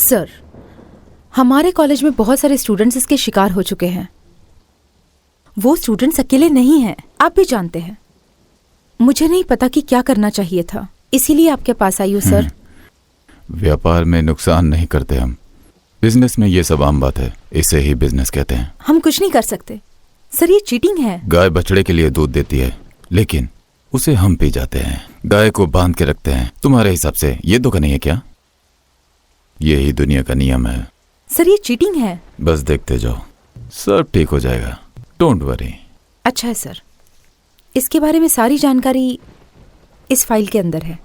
Sir, हमारे college में बहुत सारे स्टूडेंट्स इसके शिकार हो चुके हैं। वो स्टूडेंट्स अकेले नहीं हैं, आप भी जानते हैं। मुझे नहीं पता कि क्या करना चाहिए था, इसीलिए आपके पास आई हूँ सर। व्यापार में नुकसान नहीं करते हम, बिजनेस में ये सब आम बात है, इसे ही बिजनेस कहते हैं। हम कुछ नहीं कर सकते सर, ये चीटिंग है। गाय बछड़े के लिए दूध देती है, लेकिन उसे हम पी जाते हैं। गाय को बांध के रखते हैं। तुम्हारे हिसाब से ये धोखा नहीं है क्या? यही दुनिया का नियम है। सर ये चीटिंग है। बस देखते जाओ, सब ठीक हो जाएगा, डोंट वरी। अच्छा है सर, इसके बारे में सारी जानकारी इस फाइल के अंदर है।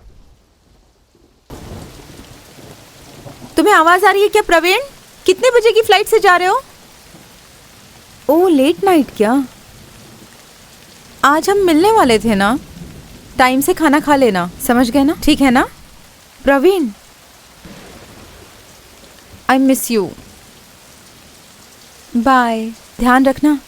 तुम्हें आवाज आ रही है क्या प्रवीण? कितने बजे की फ्लाइट से जा रहे हो? ओह लेट नाइट क्या? आज हम मिलने वाले थे ना, टाइम से खाना खा लेना, समझ गए ना? ठीक है ना Praveen? I miss you, bye, ध्यान रखना।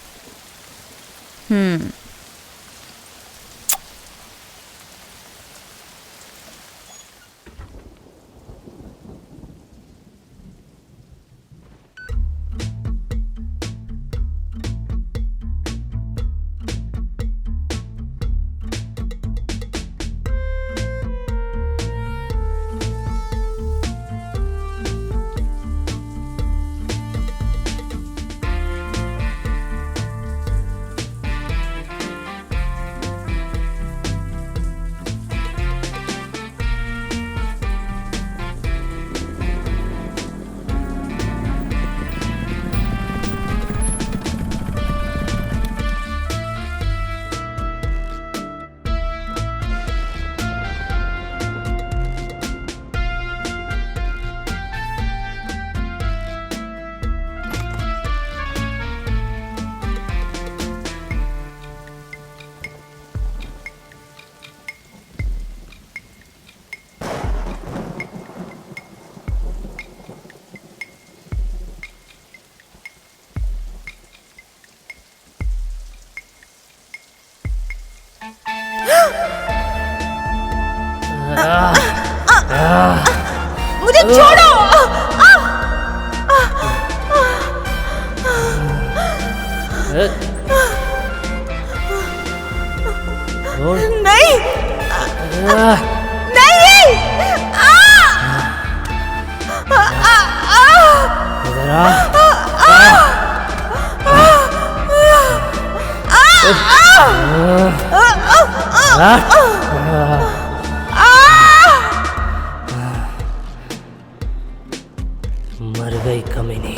मुझे छोड़ो। नहीं नहीं, मर गई कमीनी।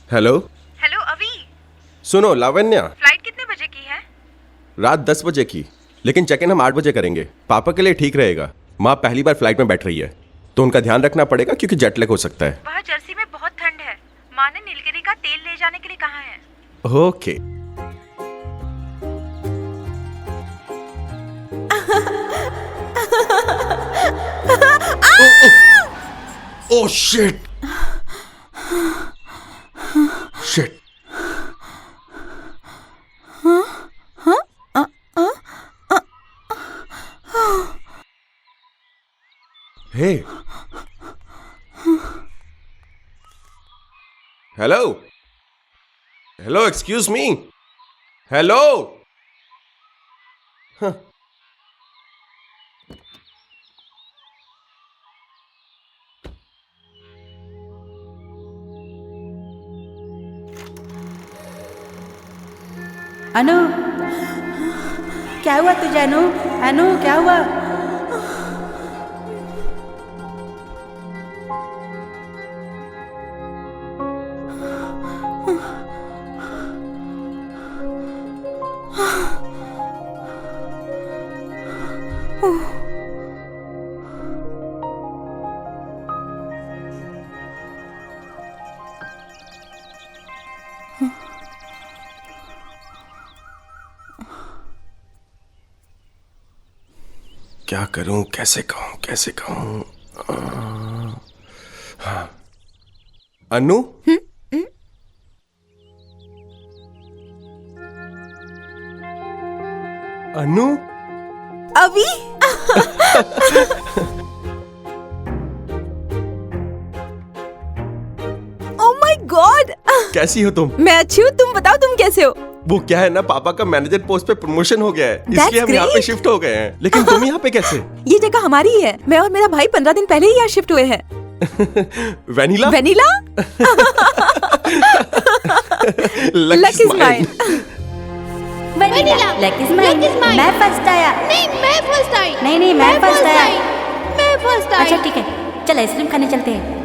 हेलो हेलो अभी, सुनो लावण्या, फ्लाइट कितने बजे की है? रात 10 बजे की, लेकिन चेक इन हम 8 बजे करेंगे। पापा के लिए ठीक रहेगा, माँ पहली बार फ्लाइट में बैठ रही है तो उनका ध्यान रखना पड़ेगा क्योंकि जेट लैग हो सकता है। वहाँ जर्सी में बहुत ठंड है। माँ ने नीलगिरी का तेल ले जाने के लिए कहा है। Okay. Oh shit shit. Hey hello hello, excuse me, hello. Anu, क्या हुआ तुझे? अनु, अनु क्या हुआ? क्या करूं, कैसे कहूं, कैसे कहूं? हाँ। अनु, अनु, अभी ओह माय गॉड, कैसी हो तुम? मैं अच्छी हूँ, तुम बताओ तुम कैसे हो? वो क्या है ना, पापा का मैनेजर पोस्ट पे प्रमोशन हो गया है, That's इसलिए हम यहाँ पे great. शिफ्ट हो गए हैं। लेकिन तुम यहाँ पे कैसे? ये जगह हमारी ही है। मैं और मेरा भाई 15 दिन पहले ही यहाँ शिफ्ट हुए हैं। Vanilla? Vanilla? Luck is mine. Vanilla, luck is mine. मैं फर्स्ट आया। नहीं, मैं फर्स्ट आई। नहीं, मैं फर्स्ट आया। मैं फर्स्ट आई। अच्छा ठीक है, चल आइसक्रीम खाने चलते हैं।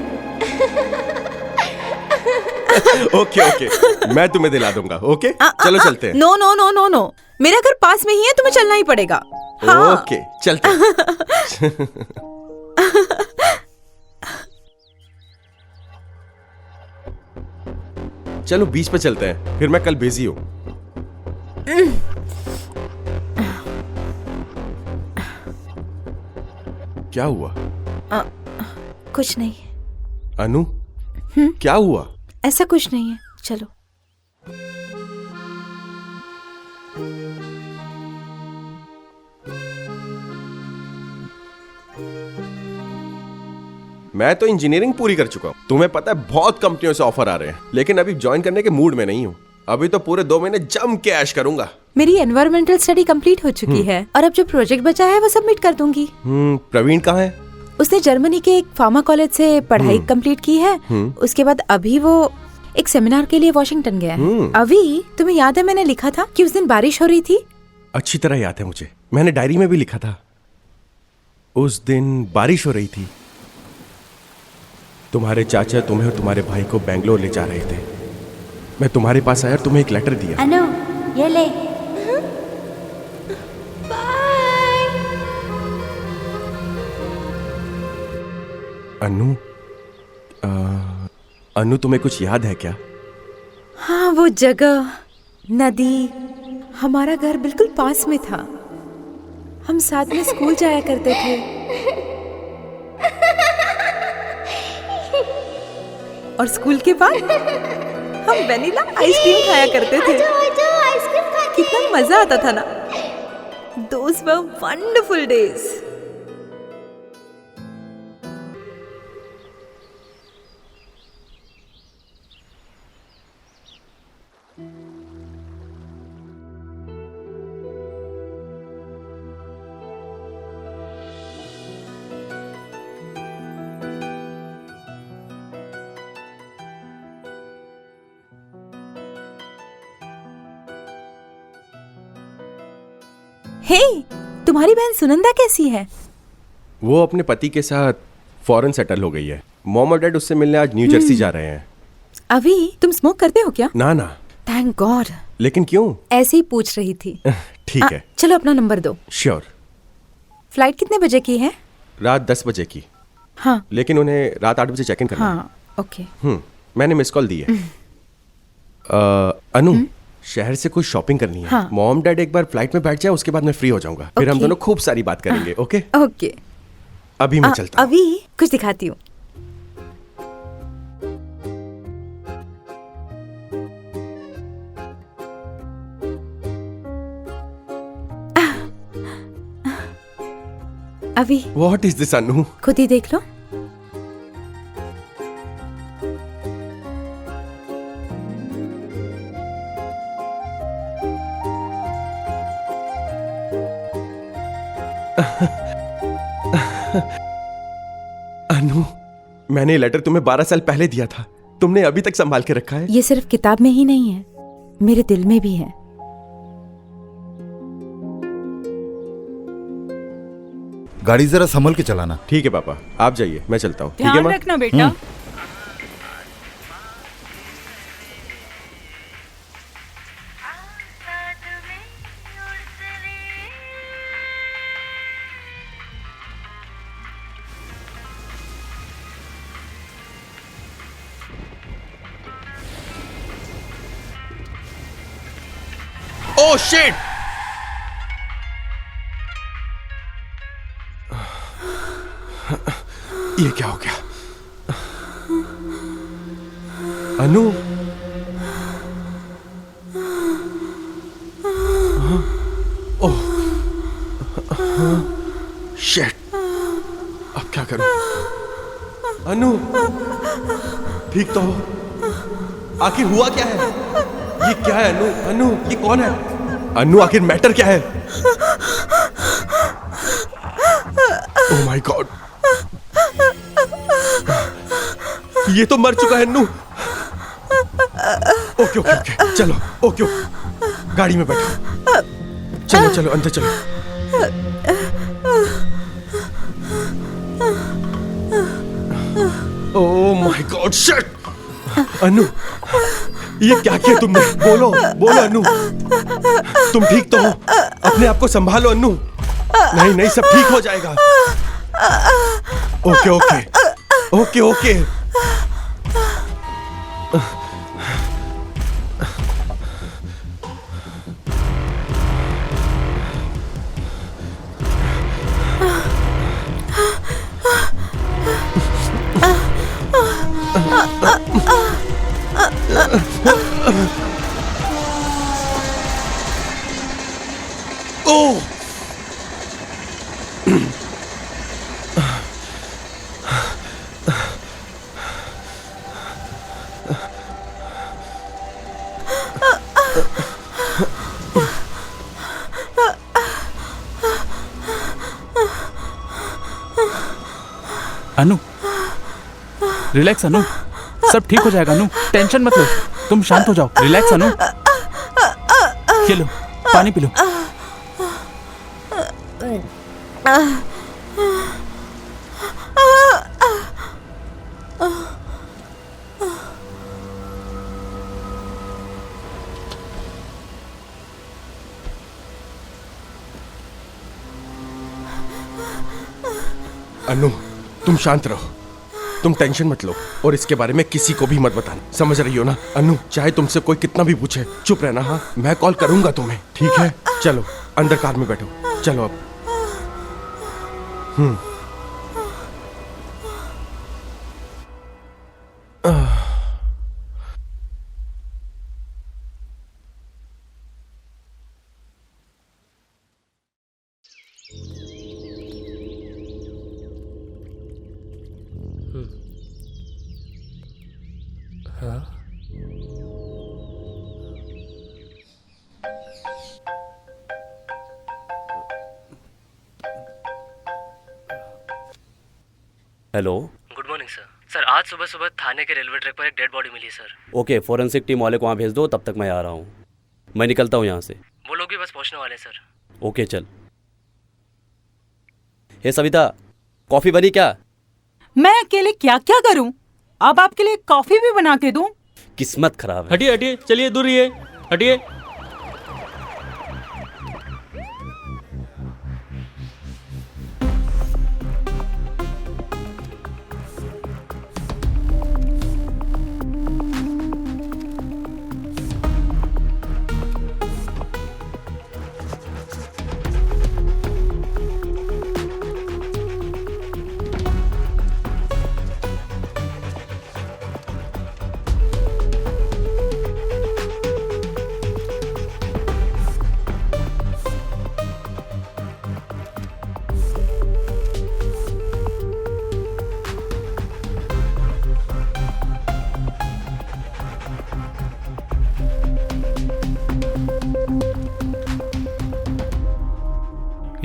ओके ओके, मैं तुम्हें दिला दूंगा। ओके, चलो चलते हैं। No no no no no, मेरा घर पास में ही है, तुम्हें चलना ही पड़ेगा। हाँ। ओके, चलते हैं। चलो बीच पे चलते हैं, फिर मैं कल बिजी हूँ। क्या हुआ? कुछ नहीं, अनु, क्या हुआ? ऐसा कुछ नहीं है, चलो। मैं तो इंजीनियरिंग पूरी कर चुका हूँ। तुम्हें पता है बहुत कंपनियों से ऑफर आ रहे हैं, लेकिन अभी ज्वाइन करने के मूड में नहीं हूँ। अभी तो पूरे 2 महीने जम के ऐश करूंगा। मेरी एनवायरमेंटल स्टडी कंप्लीट हो चुकी है और अब जो प्रोजेक्ट बचा है वो सबमिट कर दूंगी। प्रवीण कहाँ है? उसने जर्मनी के एक फार्मा कॉलेज से पढ़ाई कंप्लीट की है। उसके बाद अभी वो एक सेमिनार के लिए वॉशिंगटन गया है। अभी तुम्हें याद है मैंने लिखा था कि उस दिन बारिश हो रही थी? अच्छी तरह याद है मुझे, मैंने डायरी में भी लिखा था। उस दिन बारिश हो रही थी। तुम्हारे चाचा तुम्हें और तुम्हारे भाई को बेंगलोर ले जा रहे थे। मैं तुम्हारे पास आया और तुम्हें एक लेटर दिया। अनु, ये ले। अनु, अनु तुम्हें कुछ याद है क्या? हाँ, वो जगह, नदी, हमारा घर बिल्कुल पास में था। हम साथ में स्कूल जाया करते थे। और स्कूल के बाद हम वेनिला आइसक्रीम खाया करते थे। कितना मजा आता था ना। Those were wonderful days. हे, तुम्हारी बहन सुनंदा कैसी है? वो अपने पति के साथ फॉरेन सेटल हो गई है। मॉम और डैड उससे मिलने आज न्यू जर्सी जा रहे हैं। अभी तुम स्मोक करते हो क्या? ना ना। Thank God. लेकिन क्यों? ऐसे ही पूछ रही थी। ठीक है। चलो अपना नंबर दो। श्योर। फ्लाइट कितने बजे की है? रात 10 बजे की। हाँ। लेकिन उन्हें रात 8 बजे चेक इन करना है। हाँ, ओके। मैंने मिस कॉल दी है। अनु, शहर से कुछ शॉपिंग करनी है। हाँ। मॉम डैड एक बार फ्लाइट में बैठ जाए, उसके बाद मैं फ्री हो जाऊंगा। फिर हम ओके। दोनों खूब सारी बात करेंगे। Okay, okay. अभी मैं चलता हूँ। अभी कुछ दिखाती हूँ। अभी व्हाट इज दिस अनु? खुद ही देख लो। अनु, मैंने ये लेटर तुम्हें 12 साल पहले दिया था, तुमने अभी तक संभाल के रखा है। ये सिर्फ किताब में ही नहीं है, मेरे दिल में भी है। गाड़ी जरा संभल के चलाना। ठीक है पापा, आप जाइए, मैं चलता हूँ। ठीक है ध्यान माँ? रखना बेटा। Oh shit! ये क्या हो गया? अनु, ओह शिट! अब क्या करूं? अनु, ठीक तो हो? आखिर हुआ क्या है? ये क्या है अनु? अनु, ये कौन है? अनु, आखिर मैटर क्या है? ओह माय गॉड, ये तो मर चुका है अनु। ओके ओके ओके, चलो, ओके गाड़ी में बैठो, चलो चलो अंदर चलो। Oh my god, shit! Anu, ये क्या किया तुमने? बोलो बोलो अनु, तुम ठीक तो हो? अपने आप को संभालो अनु। नहीं नहीं, सब ठीक हो जाएगा। Okay okay okay okay. Oh, Anu, relax Anu, सब ठीक हो जाएगा अनु, टेंशन मत लो, तुम शांत हो जाओ, रिलैक्स अनु। ये लो, पानी पी लो। अनु, तुम शांत रहो, तुम टेंशन मत लो और इसके बारे में किसी को भी मत बताना, समझ रही हो ना? अनु, चाहे तुमसे कोई कितना भी पूछे, चुप रहना। हाँ, मैं कॉल करूंगा तुम्हें, ठीक है? चलो अंदर कार में बैठो, चलो अब। Hello, good morning sir. Sir, आज सुबह सुबह थाने के रेलवे ट्रैक पर एक डेड बॉडी मिली सर। ओके, फॉरेंसिक टीम वाले को वहाँ भेज दो, तब तक मैं आ रहा हूँ। मैं निकलता हूँ यहाँ से। वो लोग भी बस पहुंचने वाले सर। ओके चल। हे सविता, कॉफ़ी बनी क्या? मैं अकेले क्या क्या करूं? अब आपके लिए कॉफी भी बना के दूं? किस्मत खराब है। हटिए हटिए, चलिए दूर रहिए, हटिए।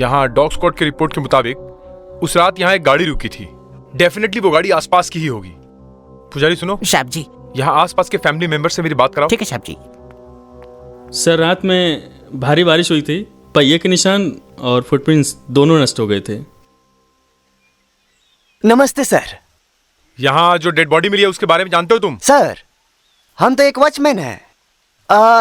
यहाँ डॉग स्क्वाड की रिपोर्ट के मुताबिक उस रात यहाँ एक गाड़ी रुकी थी। डेफिनेटली वो गाड़ी आसपास की ही होगी। पुजारी सुनो साहब जी। यहाँ आसपास के फैमिली मेंबर से मेरी बात कराओ। ठीक है साहब जी। सर रात में भारी बारिश हुई थी, पहिए के निशान और फुटप्रिंट्स दोनों नष्ट हो गए थे। नमस्ते सर। यहाँ जो डेड बॉडी मिली है उसके बारे में जानते हो तुम? सर हम तो एक वॉचमैन हैं।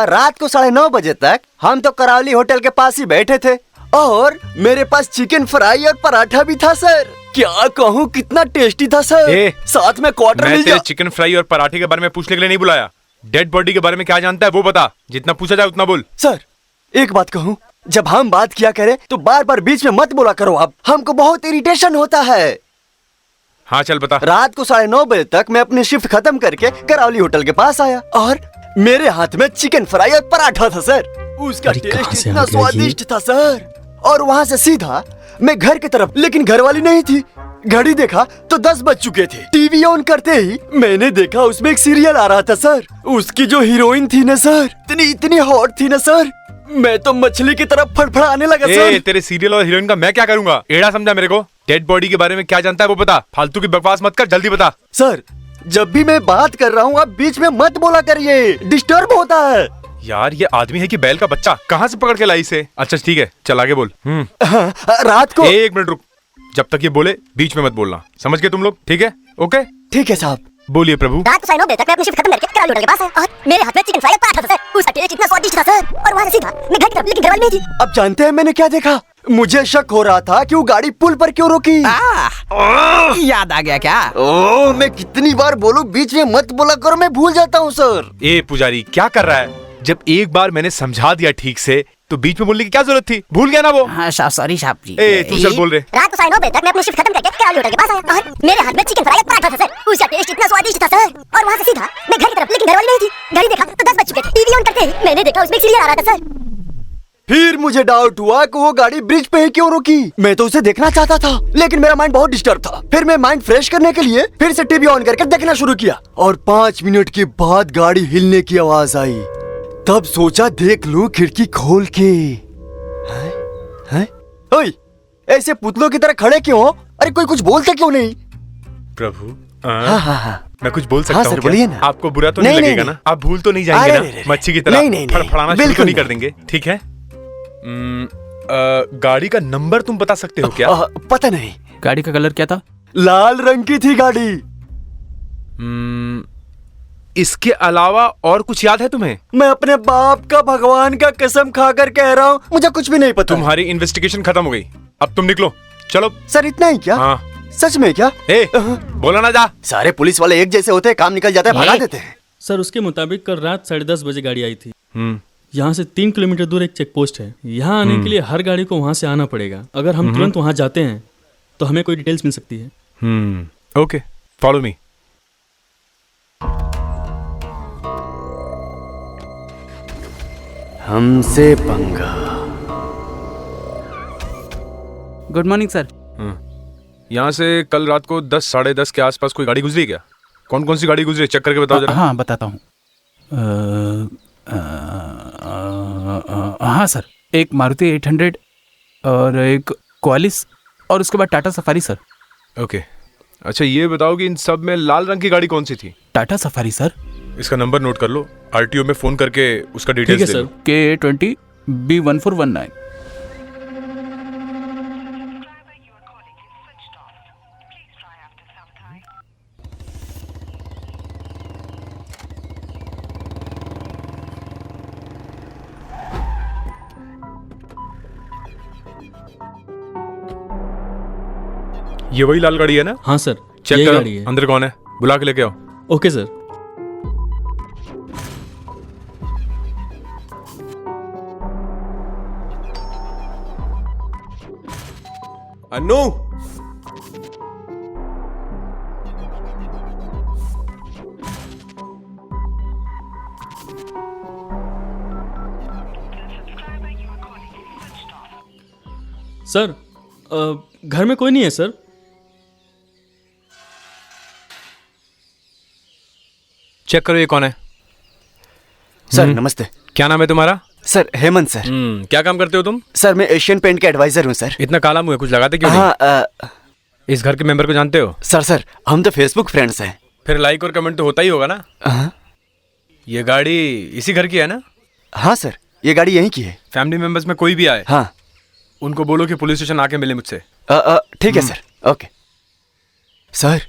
रात को 9:30 बजे तक हम तो करावली होटल के पास ही बैठे थे और मेरे पास चिकन फ्राई और पराठा भी था सर। क्या कहूँ कितना टेस्टी था सर। साथ में क्वार्टर मैं मिल तेरे चिकन फ्राई और पराठे के बारे में पूछने के लिए नहीं बुलाया। डेड बॉडी के बारे में क्या जानता है वो बता। जितना पूछा जाए उतना बोल। सर एक बात कहूँ, जब हम बात किया करें तो बार बार बीच में मत बोला करो आप, हमको बहुत इरिटेशन होता है। हाँ चल बता। रात को 9:30 बजे तक मैं अपनी शिफ्ट खत्म करके करावली होटल के पास आया और मेरे हाथ में चिकन फ्राई और पराठा था सर। उसका टेस्ट इतना स्वादिष्ट था सर। और वहाँ से सीधा मैं घर की तरफ, लेकिन घर वाली नहीं थी। घड़ी देखा तो 10 बज चुके थे। टीवी ऑन करते ही मैंने देखा उसमें एक सीरियल आ रहा था सर। उसकी जो हीरोइन थी ना सर, इतनी हॉट थी ना सर, मैं तो मछली की तरफ फड़फड़ाने लगा सर। तेरे सीरियल और हीरोइन का मैं क्या करूंगा? एड़ा समझा मेरे को। डेड बॉडी के बारे में क्या जानता है वो बता। फालतू की बकवास मत कर, जल्दी बता। सर जब भी मैं बात कर रहा हूँ आप बीच में मत बोला करिए, डिस्टर्ब होता है। यार ये आदमी है कि बैल का बच्चा? कहाँ से पकड़ के लाई इसे? अच्छा ठीक है चल आगे बोल। रात को एक मिनट रुक, जब तक ये बोले बीच में मत बोलना। समझ गए तुम लोग? ठीक है ओके ठीक है साहब। बोलिए प्रभु। रात को 9:30 बजे तक मैं अपनी शिफ्ट खत्म करके करावली होटल के पास आया और मेरे हाथ में चिकन फ्राई और पराठा था सर। उसका टेस्ट इतना स्वादिष्ट था सर। और वहाँ से सीधा मैं घर की तरफ, लेकिन घर वाली नहीं थी। अब जानते हैं मैंने क्या देखा? मुझे शक हो रहा था कि वो गाड़ी पुल पर क्यों रुकी। याद आ गया क्या? ओह मैं कितनी बार बोलूं बीच में मत बोला करो, मैं भूल जाता हूँ सर। ए पुजारी क्या कर रहा है? जब एक बार मैंने समझा दिया ठीक से तो बीच में बोलने की क्या जरूरत थी? भूल गया ना वो? हाँ सॉरी साहब जी। तू चल बोल रहे। रात को 9:30 बजे तक मैं अपनी शिफ्ट खत्म करके करावली होटल के पास आया और मेरे हाथ में चिकन फ्राई और पराठा था सर। उसका टेस्ट इतना स्वादिष्ट था सर। और वहाँ से सीधा मैं घर की तरफ, लेकिन घर वाली नहीं थी। घड़ी देखा तो 10 बज चुके थे। टीवी ऑन करते ही मैंने देखा उसमें एक सीरियल आ रहा था सर। फिर मुझे डाउट हुआ कि वो गाड़ी ब्रिज पे ही क्यों रुकी। मैं तो उसे देखना चाहता था, लेकिन मेरा माइंड बहुत डिस्टर्ब था। फिर मैं माइंड फ्रेश करने के लिए फिर से टीवी ऑन करके देखना शुरू किया और 5 मिनट के बाद गाड़ी हिलने की आवाज आई। तब सोचा देख लूं खिड़की खोल के। हैं? ओए, ऐसे पुतलों की तरह खड़े क्यों हो? अरे कोई कुछ बोलते क्यों नहीं? प्रभु हाँ। मैं कुछ बोल सकता हाँ, हूँ सर, क्या? बोलिए ना। आपको बुरा तो नहीं लगेगा ना? आप भूल तो नहीं जाएंगे ना? मच्छी की तरह फड़फड़ाना शुरू तो नहीं कर देंगे? ठीक है। गाड़ी का नंबर तुम बता सकते हो क्या? पता नहीं। गाड़ी का कलर क्या था? लाल रंग की थी गाड़ी। इसके अलावा और कुछ याद है तुम्हें? मैं अपने बाप का भगवान का कसम खाकर कह रहा हूँ, मुझे कुछ भी नहीं पता। तुम्हारी इन्वेस्टिगेशन खत्म हो गई, अब तुम निकलो। चलो। सर इतना ही क्या? हाँ। सच में क्या? बोला ना जा। सारे पुलिस वाले एक जैसे होते हैं, काम निकल जाता है, भगा देते हैं। सर उसके मुताबिक कल रात 10:30 बजे गाड़ी आई थी। यहाँ से 3 किलोमीटर दूर एक चेक पोस्ट है। यहाँ आने के लिए हर गाड़ी को वहाँ से आना पड़ेगा। अगर हम तुरंत वहाँ जाते हैं तो हमें कोई डिटेल्स मिल सकती है। Okay follow me. हमसे पंगा। Good morning sir. यहाँ से कल रात को 10 साढ़े 10 के आसपास कोई गाड़ी गुजरी क्या? कौन कौन सी गाड़ी गुजरी चेक करके बताओ जरा। हाँ बताता हूँ। हाँ सर, एक मारुति 800 और एक क्वालिस और उसके बाद टाटा सफारी सर। ओके अच्छा ये बताओ कि इन सब में लाल रंग की गाड़ी कौन सी थी? Tata safari sir. इसका नंबर नोट कर लो, आरटीओ में फोन करके उसका डिटेल्स ठीक है सर। K20 B1419। ये वही लाल गाड़ी है ना? हाँ सर चेक यही करो गाड़ी है। अंदर कौन है, बुला के लेके आओ। Okay sir. अन्नू सर घर में कोई नहीं है सर। चेक करो ये कौन है। सर नमस्ते। क्या नाम है तुम्हारा? Sir Hemant sir. क्या काम करते हो तुम? सर मैं एशियन पेंट के एडवाइजर हूँ सर। इतना काला मुंह है, कुछ लगाते क्यों नहीं? इस घर के मेंबर को जानते हो? सर हम तो फेसबुक फ्रेंड्स हैं। फिर लाइक और कमेंट तो होता ही होगा ना? ये गाड़ी इसी घर की है ना? हाँ सर, ये गाड़ी यहीं की है। फैमिली मेंबर्स में कोई भी आए, हाँ, उनको बोलो कि पुलिस स्टेशन आके मिले मुझसे। ठीक है सर। ओके सर,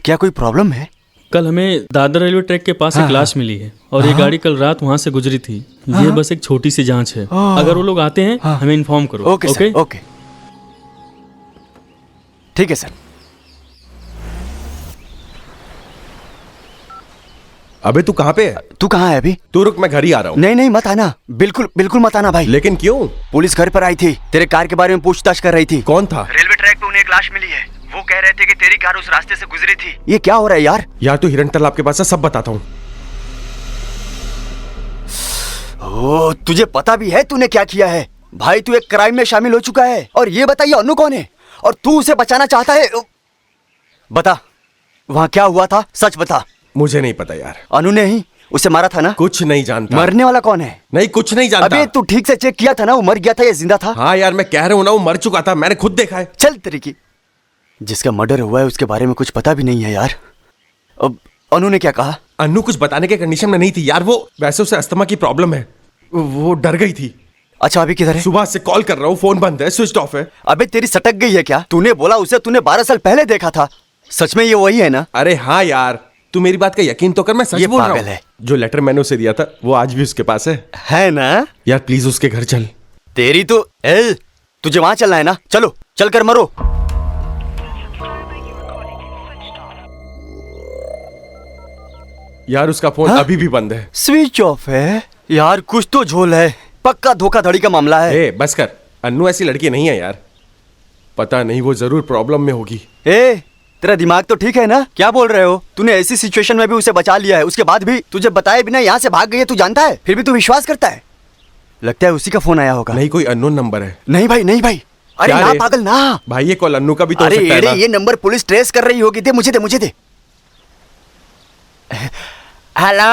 क्या कोई प्रॉब्लम है? कल हमें दादर रेलवे ट्रैक के पास एक लाश मिली है और ये गाड़ी कल रात वहाँ से गुजरी थी। ये बस एक छोटी सी जांच है। अगर वो लोग आते हैं हमें इन्फॉर्म करो। ओके सर, ओके ठीक है सर। अबे तू कहाँ पे है? तू कहाँ है अभी? तू रुक, मैं घर ही आ रहा हूँ। नहीं मत आना, बिल्कुल बिल्कुल मत आना भाई। लेकिन क्यों? पुलिस घर पर आई थी, तेरे कार के बारे में पूछताछ कर रही थी। कौन था? रेलवे ट्रैक पे उन्हें एक लाश मिली है। वो कह रहे थे कि तेरी कार उस रास्ते से गुजरी थी। ये क्या हो रहा है यार? यार तू हिरण तालाब के पास है, सब बताता हूँ। ओ, तुझे पता भी है तूने क्या किया है? भाई तू एक क्राइम में शामिल हो चुका है। और ये बताइए अनु कौन है और तू उसे बचाना चाहता है? बता, वहाँ क्या हुआ था, सच बता। मुझे नहीं पता यार। अनु ने ही उसे मारा था ना? कुछ नहीं जानता। मरने वाला कौन है? नहीं, कुछ नहीं जानता। अबे तू ठीक से चेक किया था ना, वो मर गया था या जिंदा था? हाँ यार, मैं कह रहा हूँ ना, वो मर चुका था, मैंने खुद देखा है। चल तेरी की, जिसका मर्डर हुआ है उसके बारे में कुछ पता भी नहीं है यार। अब अनु ने क्या कहा? अनु कुछ बताने के कंडीशन में नहीं थी यार। वो वैसे उसे अस्थमा की प्रॉब्लम है, वो डर गई थी। अच्छा अभी किधर है? सुबह से कॉल कर रहा हूँ, फोन बंद है, स्विच ऑफ है। अबे तेरी सटक गई है क्या? तूने बोला उसे तूने 12 साल पहले देखा था। सच में ये वही है ना? अरे हाँ यार, तू मेरी बात का यकीन तो कर, मैं सच बोल रहा हूँ। जो लेटर मैंने उसे दिया था वो आज भी उसके पास है ना? यार प्लीज उसके घर चल। तेरी तो तुझे वहां चलना है ना? चलो चल कर मरो। यार उसका फोन अभी भी बंद है, स्विच ऑफ है। यार कुछ तो झोल है, पक्का धोखाधड़ी का मामला है। बस कर, अन्नू ऐसी लड़की नहीं है यार। पता नहीं, वो जरूर प्रॉब्लम में होगी। तेरा दिमाग तो ठीक है ना? क्या बोल रहे हो? तूने ऐसी सिचुएशन में भी उसे बचा लिया है, उसके बाद भी तुझे बताए बिना यहाँ से भाग गई है, तू जानता है, फिर भी तू विश्वास करता है। लगता है उसी का फोन आया होगा। नहीं, कोई अननोन नंबर है। नहीं भाई। अरे ना पागल ना भाई, ये कॉल अन्नू का भी तो हो सकता है ना? ये नंबर पुलिस ट्रेस कर रही होगी। मुझे दे। हेलो,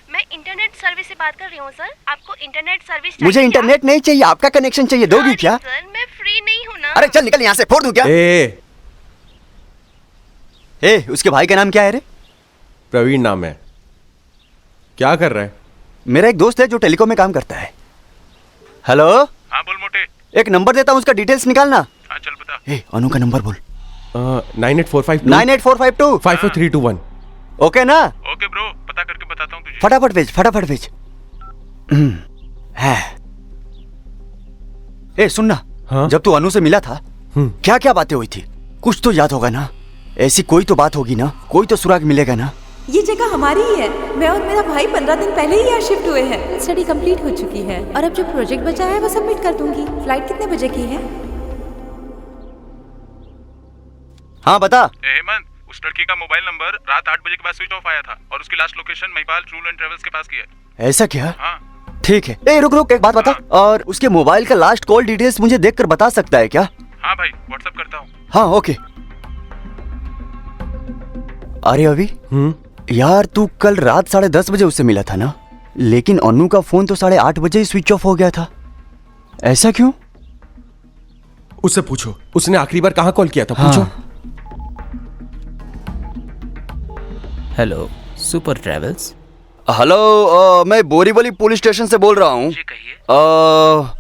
मैं इंटरनेट सर्विस से बात कर रही हूँ सर। आपको इंटरनेट सर्विस चाहिए? मुझे इंटरनेट नहीं चाहिए, आपका कनेक्शन चाहिए। दोगी क्या? सर मैं फ्री नहीं हूँ ना। अरे चल निकल यहाँ से, फोड़ दूं क्या? उसके भाई का नाम क्या है रे? प्रवीण नाम है। क्या कर रहा है? मेरा एक दोस्त है जो टेलीकॉम में काम करता है। हेलो। हाँ बोल मोटे। एक नंबर देता हूँ, उसका डिटेल्स निकालना। हाँ चल बता। अनु का नंबर बोल। 9845 54321। ओके ना? ओके ब्रो, पता करके बताता हूँ तुझे। फटाफट भेज। सुनना, जब तू अनु से मिला था क्या क्या बातें हुई थी? कुछ तो याद होगा ना? ऐसी कोई तो बात होगी ना? कोई तो सुराग मिलेगा ना? ये जगह हमारी ही है। मैं और मेरा भाई 15 दिन पहले ही यहाँ शिफ्ट हुए हैं। स्टडी कंप्लीट हो चुकी है और अब जो प्रोजेक्ट बचा है वो सबमिट कर दूंगी। फ्लाइट कितने बजे की है? हाँ बता। हेमंत, उस लड़की का मोबाइल नंबर रात 8 बजे के बाद स्विच ऑफ आया था और उसकी last location Mahipal tour and travels के पास की है। ऐसा क्या? हाँ। ठीक है। रुक एक बात बता। और उसके मोबाइल का लास्ट कॉल डिटेल्स मुझे देखकर बता सकता है क्या? हाँ भाई, व्हाट्सएप करता हूँ। हाँ ओके। अरे अभी यार, तू कल रात 10:30 बजे उससे मिला था ना? लेकिन अनु का फोन तो 8:30 बजे ही स्विच ऑफ हो गया था। ऐसा क्यों? उससे पूछो, उसने आखिरी बार कहाँ कॉल किया था? पूछो। Hello, super travels. हेलो, मैं बोरीवली पुलिस स्टेशन से बोल रहा हूँ।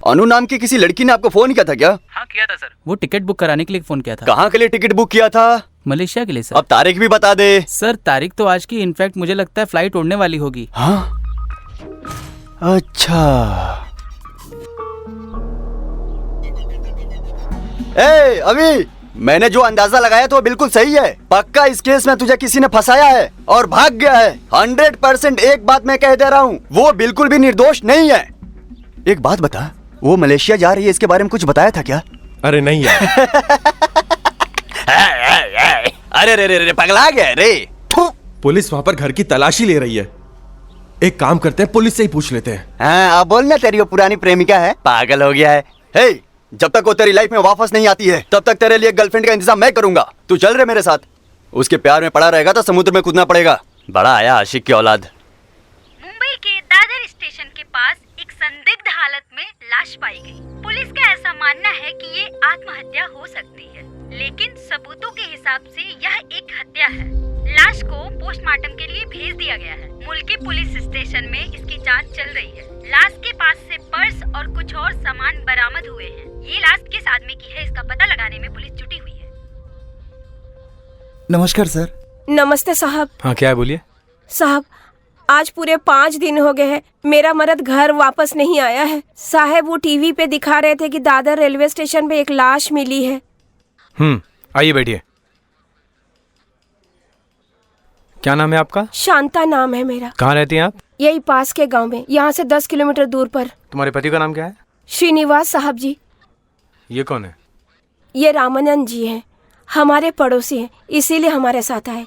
अनु नाम की किसी लड़की ने आपको फोन किया था क्या? हाँ किया था सर। वो टिकट बुक कराने के लिए फोन किया था। कहाँ के लिए टिकट बुक किया था? मलेशिया के लिए सर। अब तारीख भी बता दे। सर तारीख तो आज की, इनफैक्ट मुझे लगता है फ्लाइट उड़ने वाली होगी। हाँ अच्छा। अभी मैंने जो अंदाजा लगाया तो बिल्कुल सही है। पक्का इस केस में तुझे किसी ने फंसाया है और भाग गया है। 100% एक बात मैं कह दे रहा हूँ, वो बिल्कुल भी निर्दोष नहीं है। एक बात बता, वो मलेशिया जा रही है, इसके बारे में कुछ बताया था क्या? अरे नहीं यार। अरे पगला गया रे। पुलिस वहाँ पर घर की तलाशी ले रही है। एक काम करते हैं, पुलिस से ही पूछ लेते हैं। हाँ, अब बोलना, तेरी वो पुरानी प्रेमिका है, पागल हो गया है। जब तक वो तेरी लाइफ में वापस नहीं आती है तब तक तेरे लिए गर्लफ्रेंड का इंतजाम मैं करूंगा। तू चल रहे मेरे साथ। उसके प्यार में पड़ा रहेगा तो समुद्र में कूदना पड़ेगा। बड़ा आया आशिक की औलाद। मुंबई के दादर स्टेशन के पास एक लाश पाई गई। पुलिस का ऐसा मानना है कि ये आत्महत्या हो सकती है, लेकिन सबूतों के हिसाब से यह एक हत्या है। लाश को पोस्टमार्टम के लिए भेज दिया गया है। मुल्की पुलिस स्टेशन में इसकी जांच चल रही है। लाश के पास से पर्स और कुछ और सामान बरामद हुए हैं। ये लाश किस आदमी की है, इसका पता लगाने में पुलिस जुटी हुई है। नमस्कार सर। नमस्ते साहब। हाँ, क्या है, बोलिए। साहब, आज पूरे 5 दिन हो गए हैं, मेरा मर्द घर वापस नहीं आया है। साहब, वो टीवी पे दिखा रहे थे कि दादर रेलवे स्टेशन पे एक लाश मिली है। आइए बैठिए। क्या नाम है आपका? शांता नाम है मेरा। कहाँ रहती हैं आप? यही पास के गांव में, यहाँ से 10 किलोमीटर दूर पर। तुम्हारे पति का नाम क्या है? श्रीनिवास साहब जी। ये कौन है? ये रामानंद जी हैं, हमारे पड़ोसी हैं, इसीलिए हमारे साथ आए।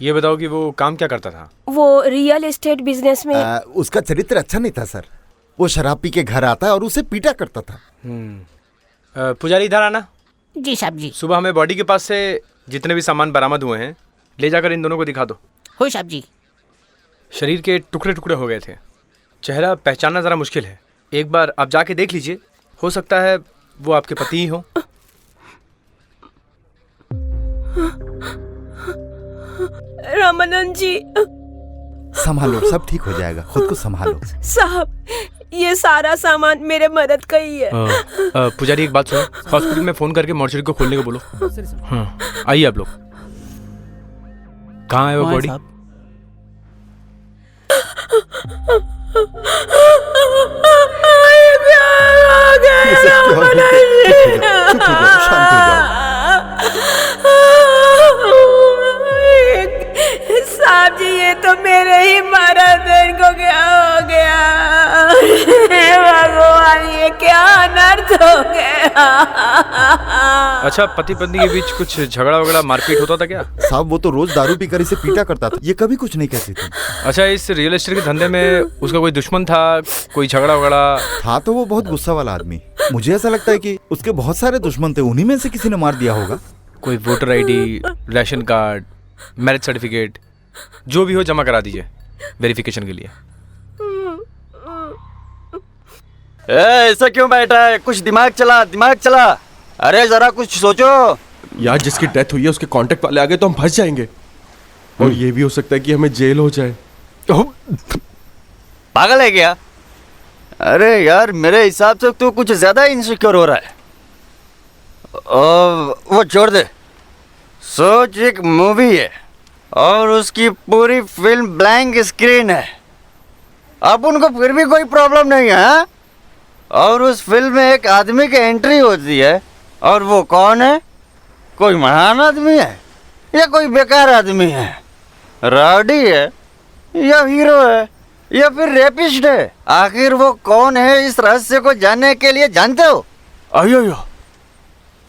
ये बताओ कि वो काम क्या करता था? वो रियल एस्टेट बिजनेस में। उसका चरित्र अच्छा नहीं था सर। वो शराब पी के घर आता और उसे पीटा करता था। पुजारी, इधर आना। जी साहब जी। सुबह हमें बॉडी के पास से जितने भी सामान बरामद हुए हैं ले जाकर इन दोनों को दिखा दो। हो साहब जी। शरीर के टुकड़े टुकड़े हो गए थे, चेहरा पहचानना ज़रा मुश्किल है। एक बार आप जाके देख लीजिए, हो सकता है वो आपके पति ही हो। रामानंद जी, संभालो, सब ठीक हो जाएगा, खुद को संभालो। साहब, ये सारा सामान मेरे मदद का ही है। पुजारी, एक बात सुनो, हॉस्पिटल में फोन करके मॉर्चरी को खोलने को बोलो। हाँ, आइए आप लोग। कहाँ है वो बॉडी? साहब जी, ये तो मेरे ही मर्द, इनको क्या हो गया? भगवान, ये क्या अनर्थ हो गया? अच्छा, पति पत्नी के बीच कुछ झगड़ा वगड़ा मारपीट होता था क्या? साहब, वो तो रोज दारू पीकर इसे पीटा करता था, ये कभी कुछ नहीं कहती थी। अच्छा, इस रियल एस्टेट के धंधे में उसका कोई दुश्मन था, कोई झगड़ा वगड़ा? था तो वो बहुत गुस्सा वाला आदमी। मुझे ऐसा लगता है कि उसके बहुत सारे दुश्मन थे, उन्हीं में से किसी ने मार दिया होगा। कोई voter ID, ration card, marriage certificate, जो भी हो जमा करा दीजिए वेरिफिकेशन के लिए। ऐसा क्यों बैठा है? कुछ दिमाग चला, दिमाग चला। अरे जरा कुछ सोचो यार। जिसकी डेथ हुई है उसके कांटेक्ट वाले आ गए तो हम फंस जाएंगे, और ये भी हो सकता है कि हमें जेल हो जाए। पागल है क्या? अरे यार, मेरे हिसाब से तो कुछ ज्यादा इनसिक्योर हो रहा है। वो छोड़ दे। सोच, एक मूवी है और उसकी पूरी फिल्म ब्लैंक स्क्रीन है। अब उनको फिर भी कोई प्रॉब्लम नहीं है, हाँ? और उस फिल्म में एक आदमी की एंट्री होती है, और वो कौन है? कोई महान आदमी है या कोई बेकार आदमी है? राउडी है या हीरो है या फिर रेपिस्ट है? आखिर वो कौन है, इस रहस्य को जानने के लिए जानते हो? अयो,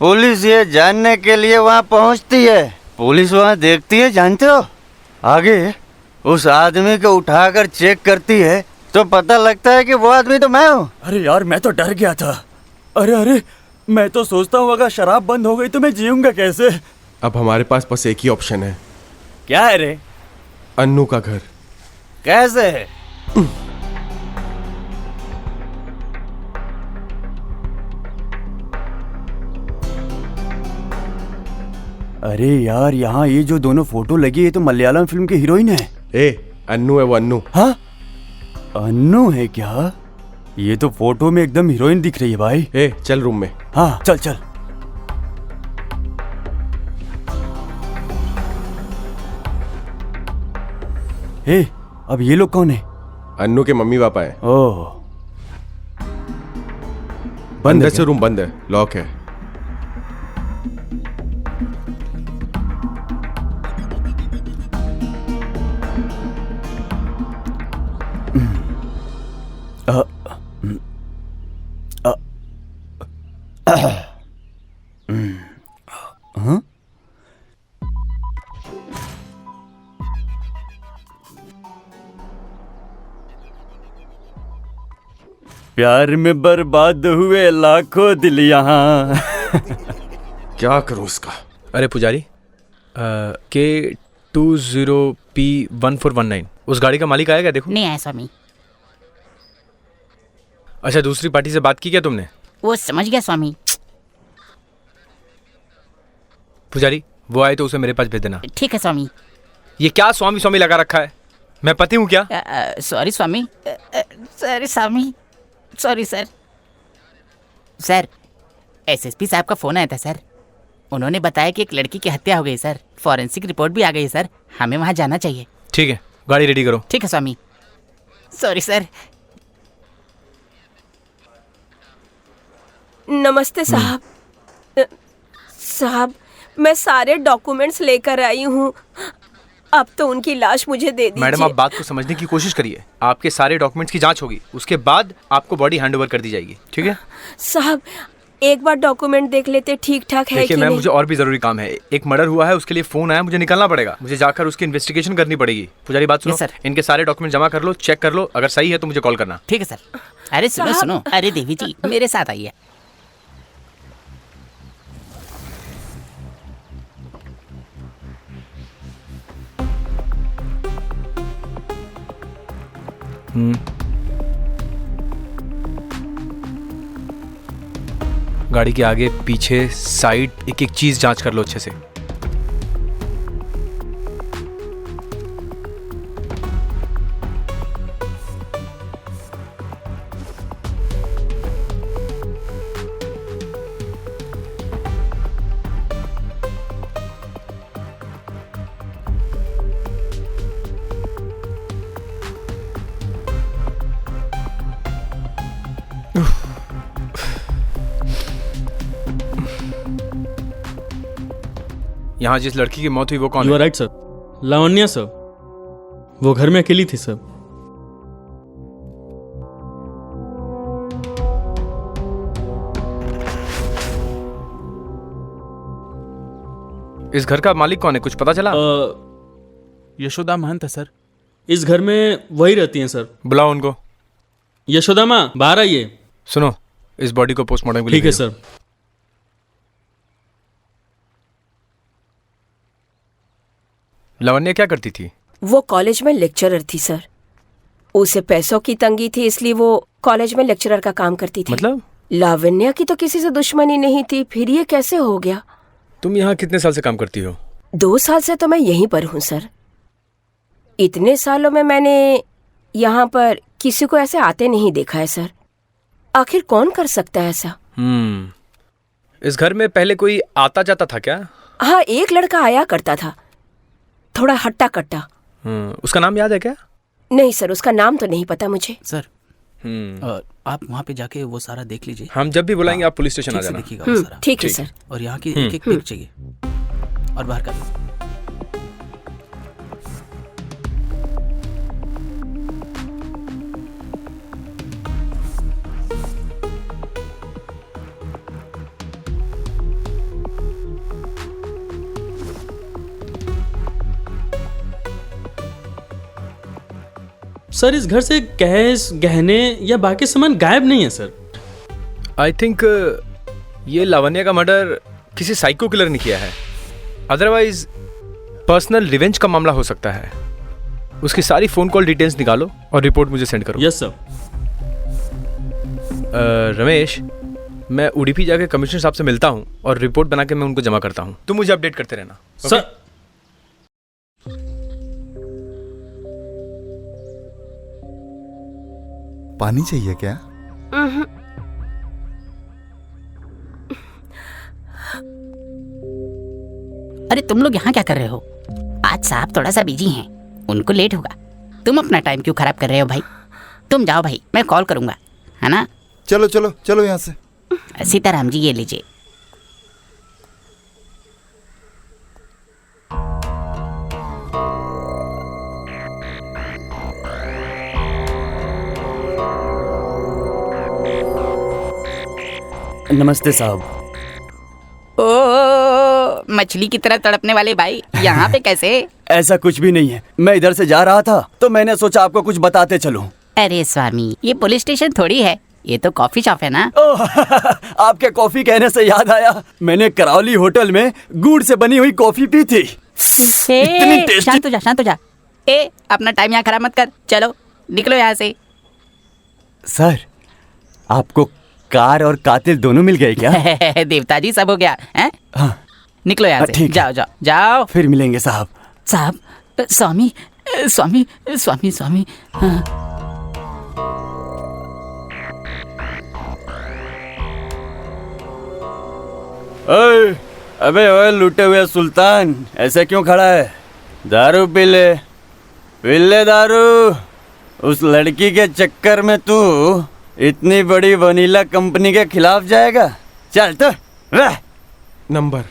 पुलिस ये जानने के लिए वहाँ पहुँचती है। पुलिस वहाँ देखती है, जानते हो? आगे उस आदमी को उठाकर चेक करती है तो पता लगता है कि वो आदमी तो मैं हूँ। अरे यार, मैं तो डर गया था। अरे मैं तो सोचता हूँ अगर शराब बंद हो गई तो मैं जीऊंगा कैसे? अब हमारे पास बस एक ही ऑप्शन है। क्या है रे? अन्नू का घर। कैसे है? अरे यार, यहाँ ये जो दोनों फोटो लगी है तो मलयालम फिल्म की हीरोइन है। अन्नू है वो, अन्नू। हाँ, अन्नू है क्या? ये तो फोटो में एकदम हीरोइन दिख रही है भाई। चल रूम में। हाँ चल चल। अब ये लोग कौन है? अन्नू के मम्मी पापा है। ओह, बंद है से रूम बंद है, लॉक है। प्यार में बर्बाद हुए लाखों दिल यहाँ। क्या करूं इसका? अरे पुजारी, K20P1419 उस गाड़ी का मालिक आएगा? देखो। नहीं आया स्वामी। अच्छा, दूसरी पार्टी से बात की क्या तुमने? वो समझ गया स्वामी। पुजारी, वो आए तो उसे मेरे पास भेज देना। ठीक है स्वामी। ये क्या स्वामी स्वामी लगा रखा है? मैं पति हूँ क्या? सॉरी स्वामी। सॉरी स्वामी। Sorry sir. सर, एसएसपी साहब का फोन आया था सर। उन्होंने बताया कि एक लड़की की हत्या हो गई सर। फॉरेंसिक रिपोर्ट भी आ गई सर। हमें वहाँ जाना चाहिए। ठीक है, गाड़ी रेडी करो। ठीक है स्वामी। Sorry sir. नमस्ते साहब। साहब, मैं सारे डॉक्यूमेंट्स लेकर आई हूँ। अब तो उनकी लाश मुझे दे दीजिए। मैडम, आप बात को समझने की कोशिश करिए। आपके सारे डॉक्यूमेंट्स की जांच होगी, उसके बाद आपको बॉडी हैंडओवर कर दी जाएगी। ठीक है साहब, एक बार डॉक्यूमेंट देख लेते ठीक ठाक है कि देखिए मैम, नहीं? मुझे और भी जरूरी काम है। एक मर्डर हुआ है, उसके लिए फोन आया, मुझे निकलना पड़ेगा। मुझे जाकर उसकी इन्वेस्टिगेशन करनी पड़ेगी। पुजारी, बात सुनो। इनके सारे डॉक्यूमेंट जमा कर लो, चेक कर लो, अगर सही है तो मुझे कॉल करना। ठीक है सर। अरे सुनो सुनो। अरे देवी जी, मेरे साथ आइए। गाड़ी के आगे पीछे साइड एक एक चीज जांच कर लो अच्छे से। यहाँ जिस लड़की की मौत हुई वो कौन यू है? Are right sir, Lavanya sir. वो घर में अकेली थी सर। इस घर का मालिक कौन है, कुछ पता चला? यशोदा महंत है सर। इस घर में वही रहती हैं सर। बुलाओ उनको। यशोदा माँ, बाहर आइए। सुनो, इस बॉडी को पोस्टमार्टम के लिए ठीक है भेजो। सर। लावण्या क्या करती थी? वो कॉलेज में लेक्चरर थी सर। उसे पैसों की तंगी थी, इसलिए वो कॉलेज में लेक्चरर का काम करती थी। मतलब? लावण्या की तो किसी से दुश्मनी नहीं थी, फिर ये कैसे हो गया? तुम यहाँ कितने साल से काम करती हो? 2 साल से तो मैं यहीं पर हूँ सर। इतने सालों में मैंने यहाँ पर किसी को ऐसे आते नहीं देखा है सर। आखिर कौन कर सकता है ऐसा? इस घर में पहले कोई आता जाता था क्या? हाँ, एक लड़का आया करता था, थोड़ा हट्टा कट्टा। उसका नाम याद है क्या? नहीं सर, उसका नाम तो नहीं पता मुझे। सर, आप वहाँ पे जाके वो सारा देख लीजिए। हम जब भी बुलाएंगे आप पुलिस स्टेशन आ जाना। देखिएगा वो सारा। ठीक है सर। और यहाँ की एक एक पिक चाहिए और बाहर का। सर, इस घर से कैश, गहने या बाकी सामान गायब नहीं है सर। आई थिंक ये लावण्या का मर्डर किसी साइको किलर ने किया है। अदरवाइज पर्सनल रिवेंज का मामला हो सकता है। उसकी सारी फोन कॉल डिटेल्स निकालो और रिपोर्ट मुझे सेंड करो। Yes sir. रमेश, मैं उडुपी जाके कमिश्नर साहब से मिलता हूँ और रिपोर्ट बना के मैं उनको जमा करता हूँ। तुम मुझे अपडेट करते रहना। सर। पानी चाहिए क्या? अरे तुम लोग यहाँ क्या कर रहे हो? आज साहब थोड़ा सा बिजी हैं, उनको लेट होगा। तुम अपना टाइम क्यों खराब कर रहे हो भाई? तुम जाओ भाई, मैं कॉल करूंगा, है ना? चलो चलो चलो यहाँ से। सीताराम जी, ये लीजिए। नमस्ते साहब। ओ, मछली की तरह तड़पने वाले भाई, यहाँ पे कैसे? ऐसा कुछ भी नहीं है, मैं इधर से जा रहा था तो मैंने सोचा आपको कुछ बताते चलूं। अरे स्वामी, ये पुलिस स्टेशन थोड़ी है, ये तो कॉफी शॉप है ना। आपके कॉफी कहने से याद आया, मैंने करावली होटल में गुड़ से बनी हुई कॉफी पी थी। इतनी टेस्टी। शांत हो जा, शांत हो जा। अपना टाइम यहाँ खराब मत कर, चलो निकलो यहाँ से। सर, आपको कार और कातिल दोनों मिल गए क्या? देवता जी सब हो गया हैं? हाँ। निकलो यहाँ से। ठीक है। जाओ जाओ जाओ। फिर मिलेंगे साहब। साहब, स्वामी स्वामी स्वामी स्वामी। हाँ। ओए, अबे ओए लूटे हुए सुल्तान, ऐसे क्यों खड़ा है? दारू पी ले दारू। उस लड़की के चक्कर में तू इतनी बड़ी वनीला कंपनी के खिलाफ जाएगा? चल तो। नंबर,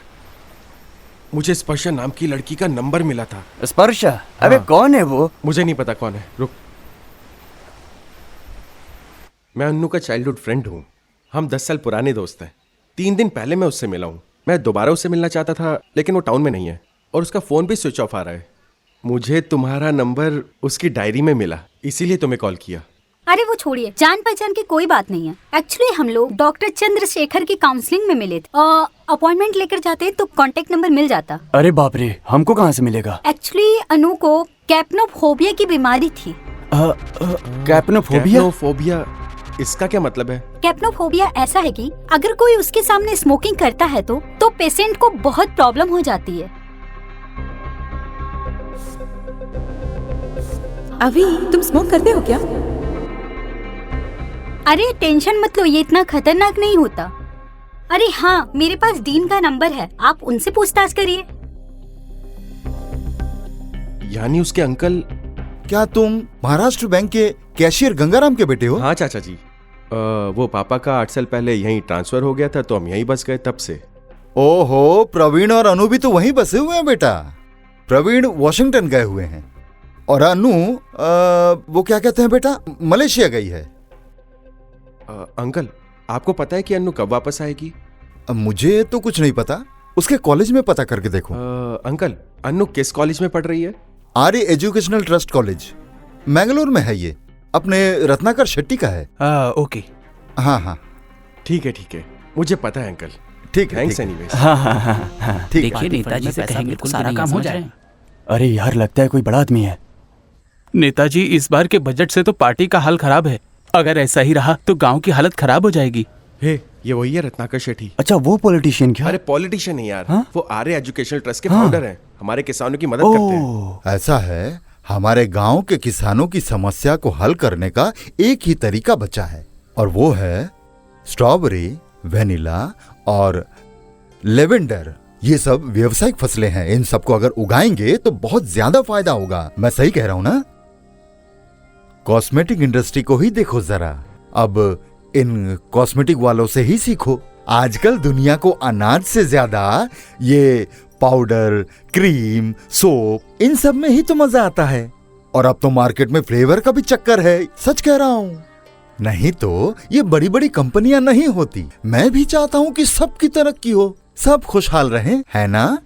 मुझे स्पर्शा नाम की लड़की का नंबर मिला था। स्पर्शा? अबे कौन है वो? मुझे नहीं पता कौन है, रुक। मैं अन्नू का चाइल्डहुड फ्रेंड हूँ। हम 10 साल पुराने दोस्त हैं। 3 दिन पहले मैं उससे मिला हूँ। मैं दोबारा उससे मिलना चाहता था, लेकिन वो टाउन में नहीं है और उसका फ़ोन भी स्विच ऑफ आ रहा है। मुझे तुम्हारा नंबर उसकी डायरी में मिला, इसीलिए तुम्हें कॉल किया। अरे वो छोड़िए, जान पहचान की कोई बात नहीं है। एक्चुअली हम लोग डॉक्टर चंद्रशेखर की काउंसलिंग में मिले थे। अपॉइंटमेंट लेकर जाते तो कांटेक्ट नंबर मिल जाता। अरे बाप रे, हमको कहाँ से मिलेगा? एक्चुअली अनु को कैप्नोफोबिया की बीमारी थी। कैप्नोफोबिया, इसका क्या मतलब है? कैप्नोफोबिया ऐसा है कि अगर कोई उसके सामने स्मोकिंग करता है तो पेशेंट को बहुत प्रॉब्लम हो जाती है। अभी तुम स्मोक करते हो क्या? अरे टेंशन मत लो, ये इतना खतरनाक नहीं होता। अरे हाँ, मेरे पास डीन का नंबर है, आप उनसे पूछताछ करिए। यानी उसके अंकल। क्या तुम महाराष्ट्र बैंक के कैशियर गंगाराम के बेटे हो? हाँ चाचा जी। वो पापा का 8 साल पहले यहीं ट्रांसफर हो गया था, तो हम यहीं बस गए तब से। ओहो, प्रवीण और अनु भी तो वहीं बसे हुए हैं बेटा। प्रवीण वॉशिंगटन गए हुए हैं और अनु वो क्या कहते हैं बेटा, मलेशिया गई है। अंकल, आपको पता है कि अनु कब वापस आएगी? मुझे तो कुछ नहीं पता, उसके कॉलेज में पता करके देखो। अंकल, अनु किस कॉलेज में पढ़ रही है? आर्य एजुकेशनल ट्रस्ट कॉलेज, मैंगलोर में है। ये अपने रत्नाकर शेट्टी का है। ओके। हाँ हाँ, ठीक है, मुझे पता है अंकल। ठीक है, थैंक्स एनीवेज। हाँ। देखिए नेताजी से कहेंगे तो सारा काम हो जाए। अरे यार, लगता है कोई बड़ा आदमी है। नेताजी, इस बार के बजट से तो पार्टी का हाल खराब है। अगर ऐसा ही रहा तो गांव की हालत खराब हो जाएगी। हे, ये वही है रत्नाकर शेट्टी। अच्छा, वो पॉलिटिशियन क्या? अरे पॉलिटिशियन नहीं यार, हाँ? वो आर्य एजुकेशनल ट्रस्ट के फाउंडर हैं। हमारे किसानों की मदद करते हैं। ऐसा है, हमारे गांव के किसानों की समस्या को हल करने का एक ही तरीका बचा है, और वो है स्ट्रॉबेरी, वेनिला और लेवेंडर। ये सब व्यावसायिक फसलें हैं। इन सबको अगर उगाएंगे तो बहुत ज्यादा फायदा होगा। मैं सही कह रहा हूं ना? कॉस्मेटिक इंडस्ट्री को ही देखो जरा। अब इन कॉस्मेटिक वालों से ही सीखो। आजकल दुनिया को अनाज से ज्यादा ये पाउडर, क्रीम, सोप, इन सब में ही तो मजा आता है। और अब तो मार्केट में फ्लेवर का भी चक्कर है। सच कह रहा हूं, नहीं तो ये बड़ी बड़ी कंपनियां नहीं होती। मैं भी चाहता हूं कि सबकी तरक्की हो, सब खुशहाल रहें, है ना?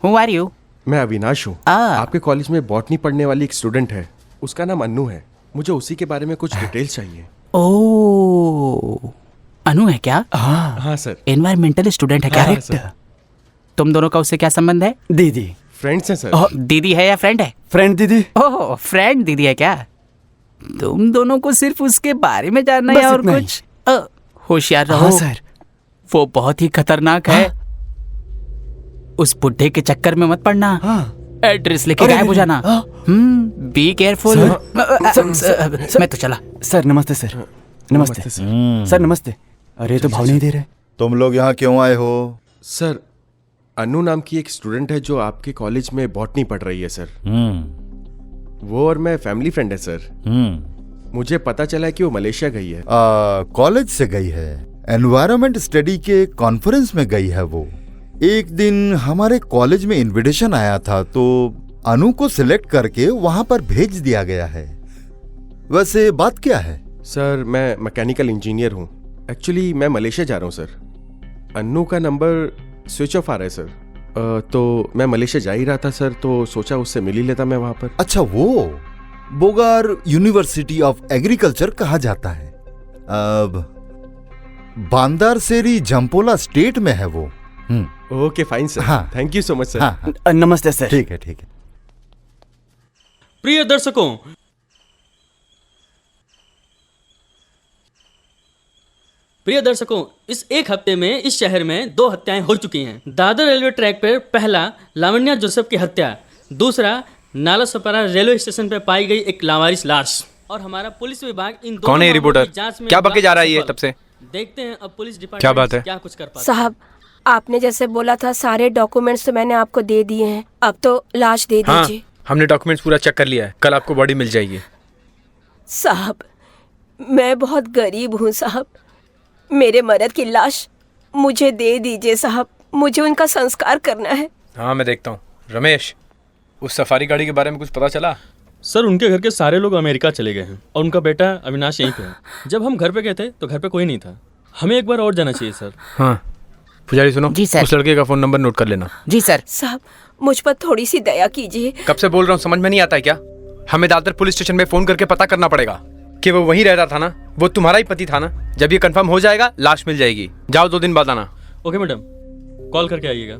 Who are you? मैं अविनाश हूँ। आपके कॉलेज में बॉटनी पढ़ने वाली एक स्टूडेंट है, उसका नाम अन्नू है। मुझे उसी के बारे में कुछ डिटेल्स चाहिए। ओह, अनु है क्या? हाँ सर। एनवायरमेंटल स्टूडेंट है क्या? हाँ, करेक्ट। तुम दोनों का उससे क्या संबंध है? दीदी। फ्रेंड्स हैं सर। दीदी है या फ्रेंड है? फ्रेंड दीदी। ओह, फ्रेंड दीदी है क्या? तुम दोनों को सिर्फ उसके बारे में जानना है और कुछ? होशियार रहो। हाँ सर। वो बहुत ही खतरनाक है। उस बुड्ढे के चक्कर में मत पड़ना। एड्रेस लेके गायब हो जाना। Be careful. मैं तो चला। सर नमस्ते। सर नमस्ते। सर नमस्ते। अरे तो भाव नहीं दे रहे। तुम लोग यहाँ क्यों आए हो? सर, अनु नाम की एक स्टूडेंट है जो आपके कॉलेज में बॉटनी पढ़ रही है सर। वो और मैं फैमिली फ्रेंड है सर। मुझे पता चला कि वो मलेशिया गई है। कॉलेज से गई है, एनवायरनमेंट स्टडी के कॉन्फ्रेंस में गई है वो। एक दिन हमारे कॉलेज में इनविटेशन आया था, तो अनु को सिलेक्ट करके वहां पर भेज दिया गया है। वैसे बात क्या है? सर, मैं मैकेनिकल इंजीनियर हूँ। एक्चुअली मैं मलेशिया जा रहा हूँ सर। अनु का नंबर स्विच ऑफ आ रहा है सर। तो मैं मलेशिया जा ही रहा था सर, तो सोचा उससे मिल ही लेता मैं वहां पर। अच्छा, वो बोगार यूनिवर्सिटी ऑफ एग्रीकल्चर कहा जाता है। अब बांदार सेरी जम्पोला स्टेट में है वो। Okay fine sir. हाँ। Thank you so much sir. हाँ। नमस्ते सर। ठीक है। प्रिय दर्शकों, प्रिय दर्शकों, इस एक हफ्ते में इस शहर में 2 हत्याएं हो चुकी हैं। दादर रेलवे ट्रैक पर पहला लावण्या जोसेफ की हत्या, दूसरा नालासोपारा रेलवे स्टेशन पर पाई गई एक लावारिस लाश। और हमारा पुलिस विभाग इन दोनों कौन है ये मामलों की रिपोर्टर? जांच में क्या बके जा रहा है ये सफल। तब से? देखते हैं अब पुलिस डिपार्टमेंट क्या बात है? क्या कुछ कर पाता है। साहब, आपने जैसे बोला था सारे डॉक्यूमेंट्स तो मैंने आपको दे दिए हैं, अब तो लाश दे हाँ, दीजिए। हमने डॉक्यूमेंट्स पूरा चेक कर लिया है, कल आपको बॉडी मिल जाएगी। साहब, मैं बहुत गरीब हूँ साहब, मेरे मर्द की लाश मुझे दे दीजिए साहब, मुझे उनका संस्कार करना है। हाँ मैं देखता हूँ। रमेश, उस सफारी गाड़ी के बारे में कुछ पता चला? सर, उनके घर के सारे लोग अमेरिका चले गए हैं और उनका बेटा अविनाश यहीं पे है। जब हम घर पे गए थे तो घर पे कोई नहीं था। हमें एक बार और जाना चाहिए सर। हाँ पुजारी सुनो, जी सर। उस लड़के का फोन नंबर नोट कर लेना। जी सर। साहब, मुझ पर थोड़ी सी दया कीजिए। कब से बोल रहा हूँ, समझ में नहीं आता है क्या? हमें दादर पुलिस स्टेशन में फोन करके पता करना पड़ेगा कि वो वहीं रहता था ना, वो तुम्हारा ही पति था ना। जब ये कंफर्म हो जाएगा लाश मिल जाएगी। जाओ 2 दिन बाद आना। ओके मैडम, कॉल करके आइएगा।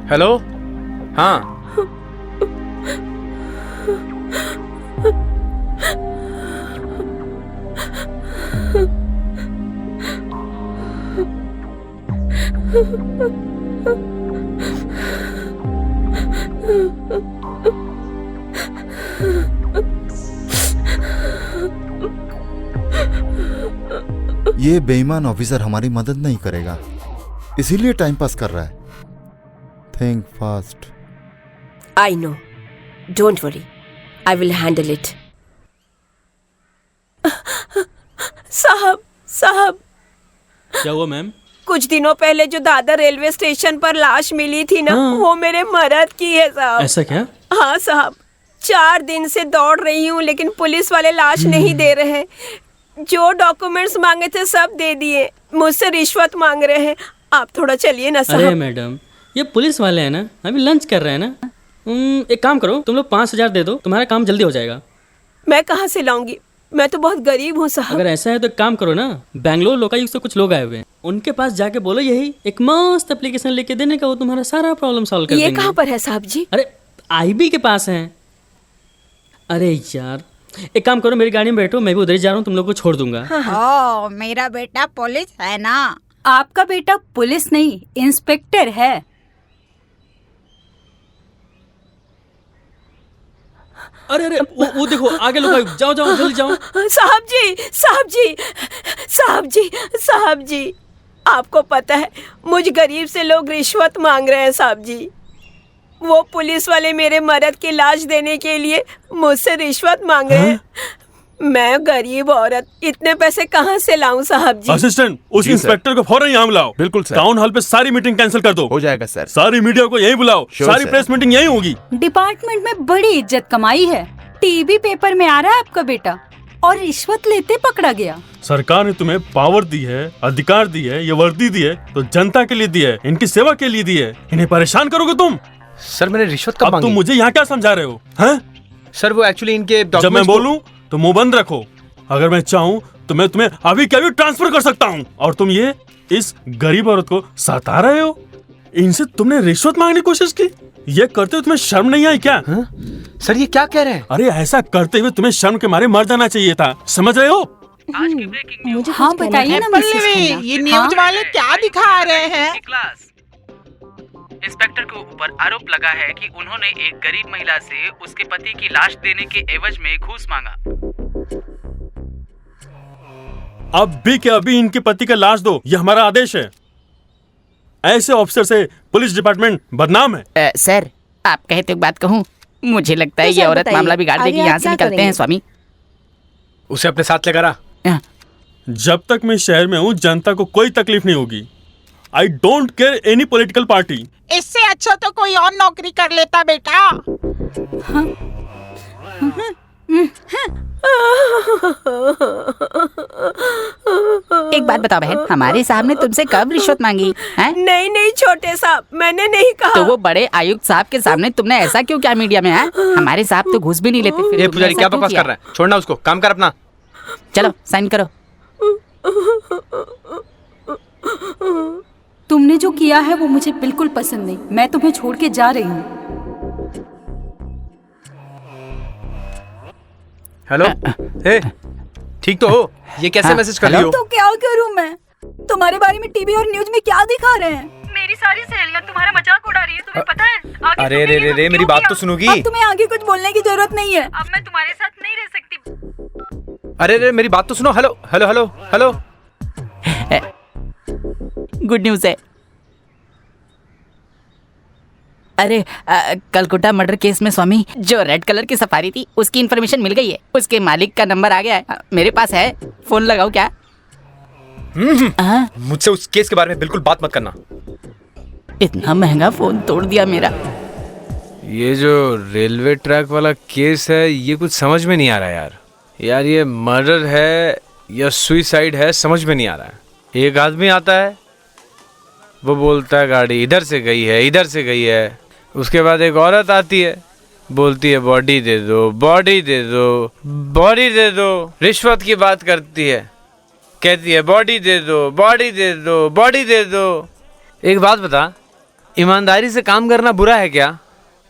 हेलो, हाँ ये बेईमान ऑफिसर हमारी मदद नहीं करेगा, इसीलिए टाइम पास कर रहा है। Think fast. I know, don't worry, I will handle it. साहब, साहब, क्या हुआ मैम? कुछ दिनों पहले जो दादर रेलवे स्टेशन पर लाश मिली थी ना, वो मेरे मर्द की है साहब। ऐसा क्या? हाँ साहब, 4 दिन से दौड़ रही हूँ लेकिन पुलिस वाले लाश नहीं दे रहे। जो डॉक्यूमेंट्स मांगे थे सब दे दिए, मुझसे रिश्वत मांग रहे हैं। आप थोड़ा चलिए ना साहब। अरे मैडम, ये पुलिस वाले हैं ना, अभी लंच कर रहे हैं ना। एक काम करो, तुम लोग 5,000 दे दो, तुम्हारा काम जल्दी हो जाएगा। मैं कहाँ से लाऊंगी, मैं तो बहुत गरीब हूँ साहब। अगर ऐसा है तो एक काम करो ना, बैंगलोर लोकायुक्त से कुछ लोग आए हुए हैं, उनके पास जाके बोलो यही एक मस्त एप्लीकेशन लेके देने का, वो तुम्हारा सारा प्रॉब्लम सॉल्व कर देंगे। ये कहाँ पर है साहब जी? अरे आईबी के पास है। अरे यार, एक काम करो, मेरी गाड़ी में बैठो, मैं भी उधर ही जा रहा हूँ, तुम लोग को छोड़ दूंगा। ओ, मेरा बेटा पुलिस है ना? आपका बेटा पुलिस नहीं, इंस्पेक्टर है। अरे अरे, वो देखो आगे लोग, जाओ जाओ जल्दी जाओ। साहब जी, साहब जी, साहब जी, साहब जी, आपको पता है मुझ गरीब से लोग रिश्वत मांग रहे हैं साहब जी। वो पुलिस वाले मेरे मर्द की लाश देने के लिए मुझसे रिश्वत मांग रहे हैं। मैं गरीब औरत, इतने पैसे कहाँ से लाऊं साहब जी? असिस्टेंट, उस इंस्पेक्टर को फौरन यहाँ बुलाओ। बिल्कुल सर। टाउन हॉल पे सारी मीटिंग कैंसिल कर दो। हो जाएगा सर। सारी मीडिया को यहीं बुलाओ, सारी प्रेस मीटिंग यहीं होगी। डिपार्टमेंट में बड़ी इज्जत कमाई है, टीवी पेपर में आ रहा है आपका बेटा, और रिश्वत लेते पकड़ा गया। सरकार ने तुम्हें पावर दी है, अधिकार दी है, ये वर्दी दी है तो जनता के लिए दी है, इनकी सेवा के लिए दी है। इन्हें परेशान करोगे तुम? सर मैंने रिश्वत कब मांगी? तुम मुझे यहाँ क्या समझा रहे हो? हैं? सर वो एक्चुअली इनके जब मैं बोलूं तो मुंह बंद रखो। अगर मैं चाहूं तो मैं तुम्हें अभी के अभी ट्रांसफर कर सकता हूं। और तुम ये इस गरीब औरत को सता रहे हो। इनसे तुमने रिश्वत मांगने की कोशिश की। ये करते हुए तुम्हें शर्म नहीं आई क्या? सर ये क्या कह रहे हैं? अरे ऐसा करते हुए तुम्हें शर्म के मारे मर जाना चाहिए था, समझ रहे हो? मुझे हाँ बताइए ना मिसेस खन्ना। ये न्यूज वाले क्या दिखा रहे हैं? इंस्पेक्टर के ऊपर आरोप लगा है कि उन्होंने एक गरीब महिला से उसके पति की लाश देने के एवज में घूस मांगा। अब भी के अभी इनके पति का लाश दो, ये हमारा आदेश है। ऐसे ऑफिसर से पुलिस डिपार्टमेंट बदनाम है। सर, आप कहते एक बात कहूँ, मुझे लगता है ये औरत मामला बिगाड़ देगी। यहाँ से निकलते हैं स्वामी। उसे अपने साथ लेकर आ। जब तक मैं शहर में हूँ जनता को कोई तकलीफ नहीं होगी। I don't care any political party. इससे अच्छा तो कोई और नौकरी कर लेता बेटा। एक बात बताओ बहन, हमारे साहब ने तुमसे कब रिश्वत मांगी है? नहीं नहीं छोटे साहब, मैंने नहीं कहा। तो वो बड़े आयुक्त साहब के सामने तुमने ऐसा क्यों किया मीडिया में? है हमारे साहब तो घूस भी नहीं लेते। फिर ये पुजारी क्या बकवास कर रहा है? छोड़ना उसको, काम कर अपना। चलो साइन करो। तुमने जो किया है वो मुझे बिल्कुल पसंद नहीं। मैं तुम्हें छोड़ के जा रही हूँ। हेलो, हे, ठीक तो हो? ये कैसे मैसेज कर रही हो? तो क्या करूं मैं? तुम्हारे बारे में टीवी और न्यूज में क्या दिखा रहे हैं? मेरी सारी सहेलियां तुम्हारा मजाक उड़ा रही है, तुम्हें पता है? आगे अरे रे रे रे, मेरी बात तो सुनोगी? अब तुम्हें आगे कुछ बोलने की जरूरत नहीं है। अब मैं तुम्हारे साथ नहीं रह सकती। अरे रे, मेरी बात तो सुनो। Hello hello hello hello. Good news है। अरे कलकत्ता मर्डर केस में स्वामी जो रेड कलर की सफारी थी उसकी इन्फॉर्मेशन मिल गई है। उसके मालिक का नंबर आ गया है, मेरे पास है। फोन लगाओ क्या? मुझसे उस केस के बारे में बिल्कुल बात मत करना। इतना महंगा फोन तोड़ दिया मेरा। ये जो रेलवे ट्रैक वाला केस है ये कुछ समझ में नहीं आ रहा यार। ये मर्डर है या सुइसाइड है समझ में नहीं आ रहा है। एक आदमी आता है, वो बोलता है गाड़ी इधर से गई है, इधर से गई है। उसके बाद एक औरत आती है, बोलती है बॉडी दे दो, बॉडी दे दो, बॉडी दे दो। रिश्वत की बात करती है, कहती है बॉडी दे दो, बॉडी दे दो, बॉडी दे दो। एक बात बता, ईमानदारी से काम करना बुरा है क्या?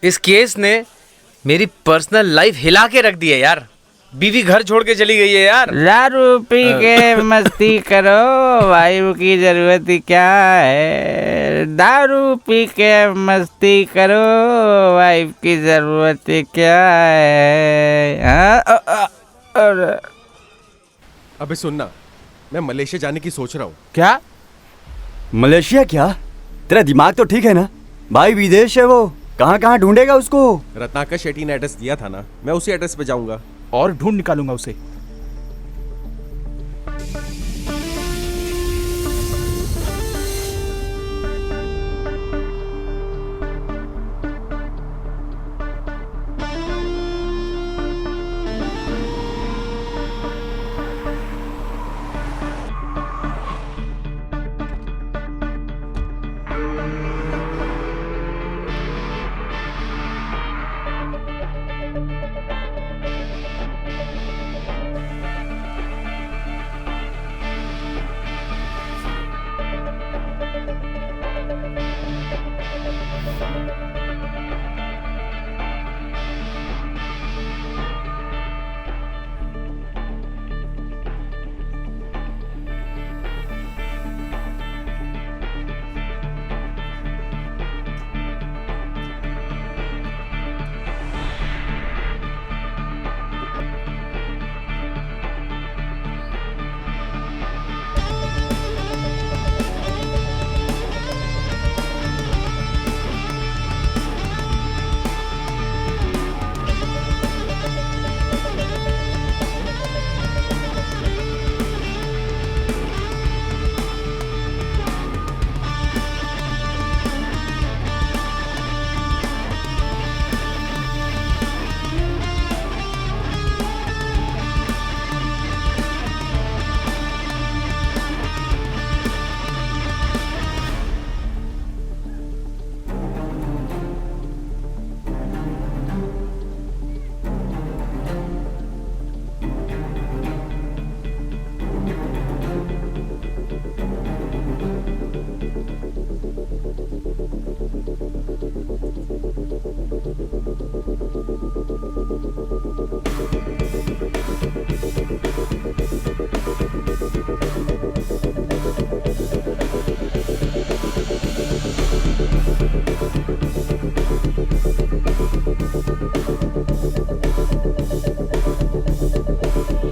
इस केस ने मेरी पर्सनल लाइफ हिला के रख दी है यार। बीवी घर छोड़ के चली गई है यार। दारू पी के मस्ती करो, वाइफ की जरूरत ही क्या है? दारू पी के मस्ती करो, वाइफ की जरूरत ही क्या है? अबे सुनना, मैं मलेशिया जाने की सोच रहा हूँ। क्या? मलेशिया क्या? तेरा दिमाग तो ठीक है ना भाई? विदेश है वो, कहाँ कहाँ ढूंढेगा उसको? रत्नाकर शेट्टी ने एड्रेस दिया था ना, मैं उसी एड्रेस पे जाऊंगा और ढूंढ निकालूंगा उसे।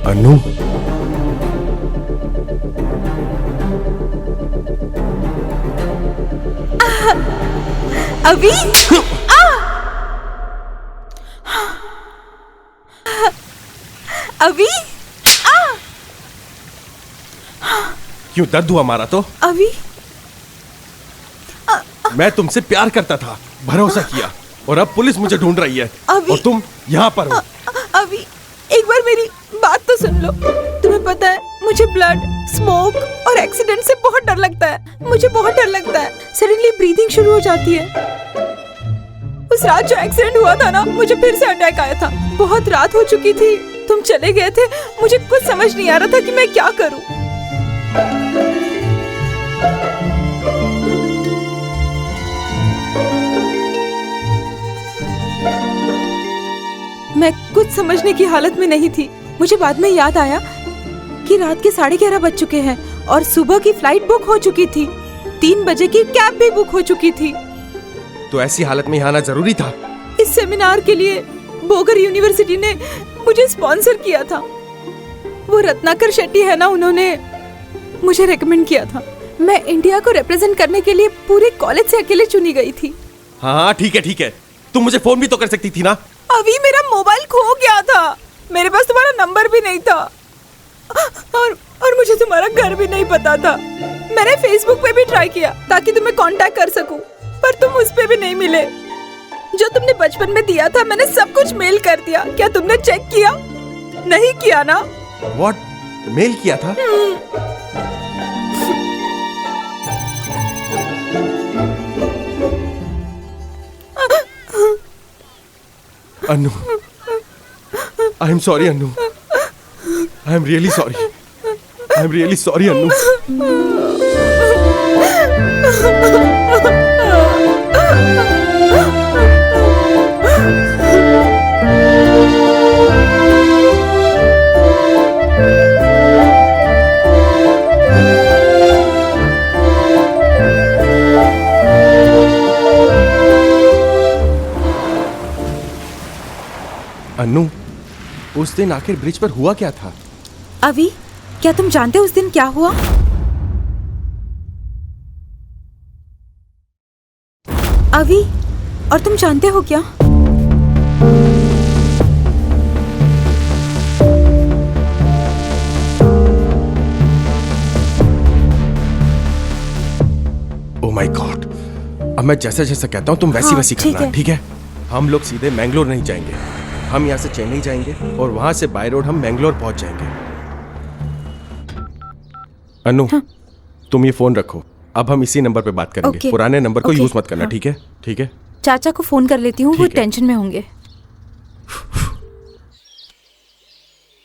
अनु, अभी अभी क्यों दर्द हुआ मारा तो? अभी मैं तुमसे प्यार करता था, भरोसा किया, और अब पुलिस मुझे ढूंढ रही है और तुम यहाँ पर हो। अभी एक बार मेरी बात तो सुन लो। तुम्हें पता है मुझे ब्लड, स्मोक और एक्सीडेंट से बहुत डर लगता है। मुझे बहुत डर लगता है, सडनली ब्रीदिंग शुरू हो जाती है। उस रात जो एक्सीडेंट हुआ था ना, मुझे फिर से अटैक आया था। बहुत रात हो चुकी थी, तुम चले गए थे, मुझे कुछ समझ नहीं आ रहा था कि मैं क्या करूं। मैं कुछ समझने की हालत में नहीं थी। मुझे बाद में याद आया कि रात के 11:30 बज चुके हैं और सुबह की फ्लाइट बुक हो चुकी थी। 3 बजे की कैब भी बुक हो चुकी थी। तो ऐसी हालत में यहाँ आना जरूरी था। इस सेमिनार के लिए बोगर यूनिवर्सिटी ने मुझे स्पॉन्सर किया था। वो रत्नाकर शेट्टी है ना, उन्होंने मुझे रेकमेंड किया था। मैं इंडिया को रिप्रेजेंट करने के लिए पूरे कॉलेज से अकेले चुनी गई थी। हाँ ठीक है, तुम मुझे फोन भी तो कर सकती थी ना। अभी मेरा मोबाइल खो गया था, मेरे पास तुम्हारा नंबर भी नहीं था और मुझे तुम्हारा घर भी नहीं पता था। मैंने फेसबुक पे भी ट्राई किया ताकि तुम्हें कांटेक्ट कर सकूं, पर तुम उस पे भी नहीं मिले। जो तुमने बचपन में दिया था मैंने सब कुछ मेल कर दिया। क्या तुमने चेक किया? नहीं किया ना? व्हाट? मेल किया था? Anu, I am sorry Anu, I am really sorry Anu. Anu, उस दिन आखिर ब्रिज पर हुआ क्या था? अभी क्या तुम जानते हो उस दिन क्या हुआ? अभी, और तुम जानते हो क्या? ओह माय गॉड, अब मैं जैसा जैसा कहता हूँ तुम वैसी वैसी करना, ठीक है? हम लोग सीधे मैंगलोर नहीं जाएंगे, हम यहाँ से चेन्नई जाएंगे और वहां से बाय रोड हम मैंगलोर पहुंच जाएंगे। अनु, तुम ये फोन रखो, अब हम इसी नंबर पे बात करेंगे। पुराने नंबर को यूज मत करना, ठीक है? ठीक है। चाचा को फोन कर लेती हूँ, वो टेंशन में होंगे।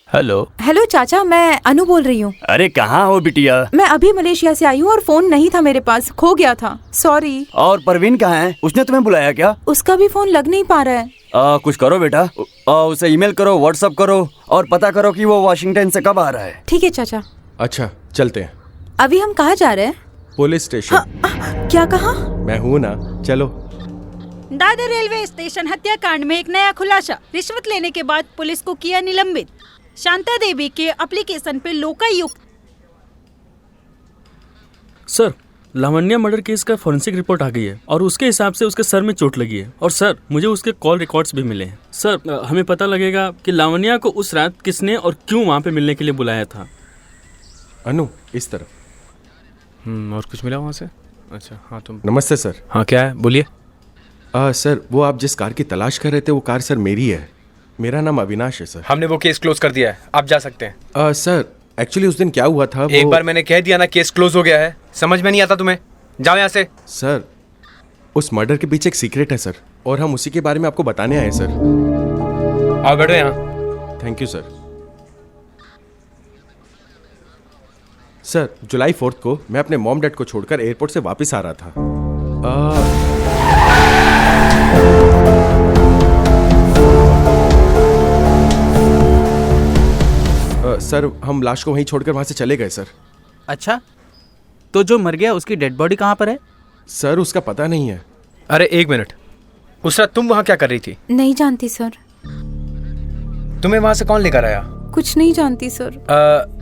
हेलो चाचा, मैं अनु बोल रही हूँ। अरे कहाँ हो बिटिया? मैं अभी मलेशिया से आई हूँ और फोन नहीं था मेरे पास, खो गया था, सॉरी। और परवीन कहाँ है? उसने तुम्हें बुलाया क्या? उसका भी फोन लग नहीं पा रहा है। कुछ करो बेटा, उसे ईमेल करो, व्हाट्सएप करो और पता करो कि वो वाशिंगटन से कब आ रहा है। ठीक है चाचा। अच्छा चलते हैं। अभी हम कहाँ जा रहे हैं? Police station. क्या कहा? मैं हूँ ना, चलो। दादर रेलवे स्टेशन हत्याकांड में एक नया खुलासा। रिश्वत लेने के बाद पुलिस को किया निलंबित। शांता देवी के एप्लीकेशन पे Lokayukta. Sir, Lavanya murder case का फॉरेंसिक रिपोर्ट आ गई है और उसके हिसाब से उसके सर में चोट लगी है। और सर, मुझे उसके कॉल रिकॉर्ड्स भी मिले हैं। सर, हमें पता लगेगा कि लावण्या को उस रात किसने और क्यों वहाँ पे मिलने के लिए बुलाया था। अनु, इस तरफ। और कुछ मिला वहाँ से? अच्छा हाँ, तुम। नमस्ते सर। हाँ क्या है, बोलिए। सर, वो आप जिस कार की तलाश कर रहे थे वो कार सर मेरी है। मेरा नाम अविनाश है सर। हमने वो केस क्लोज कर दिया है, आप जा सकते हैं। सर, एक्चुअली उस दिन क्या हुआ था एक बार मैंने कह दिया ना, केस क्लोज हो गया है। समझ में नहीं आता तुम्हें? जाओ यहाँ से। सर, उस मर्डर के पीछे एक सीक्रेट है सर, और हम उसी के बारे में आपको बताने आए सर। आओ बैठो यहाँ। Thank you sir. सर, जुलाई 4 को मैं अपने मॉम डैड को छोड़कर एयरपोर्ट से वापस आ रहा था। सर, हम लाश को वहीं छोड़कर वहां से चले गए सर। अच्छा, तो जो मर गया उसकी डेड बॉडी कहाँ पर है? सर, उसका पता नहीं है। अरे एक मिनट, उस रात तुम वहाँ क्या कर रही थी? नहीं जानती सर। तुम्हें वहाँ से कौन लेकर आया? कुछ नहीं जानती सर।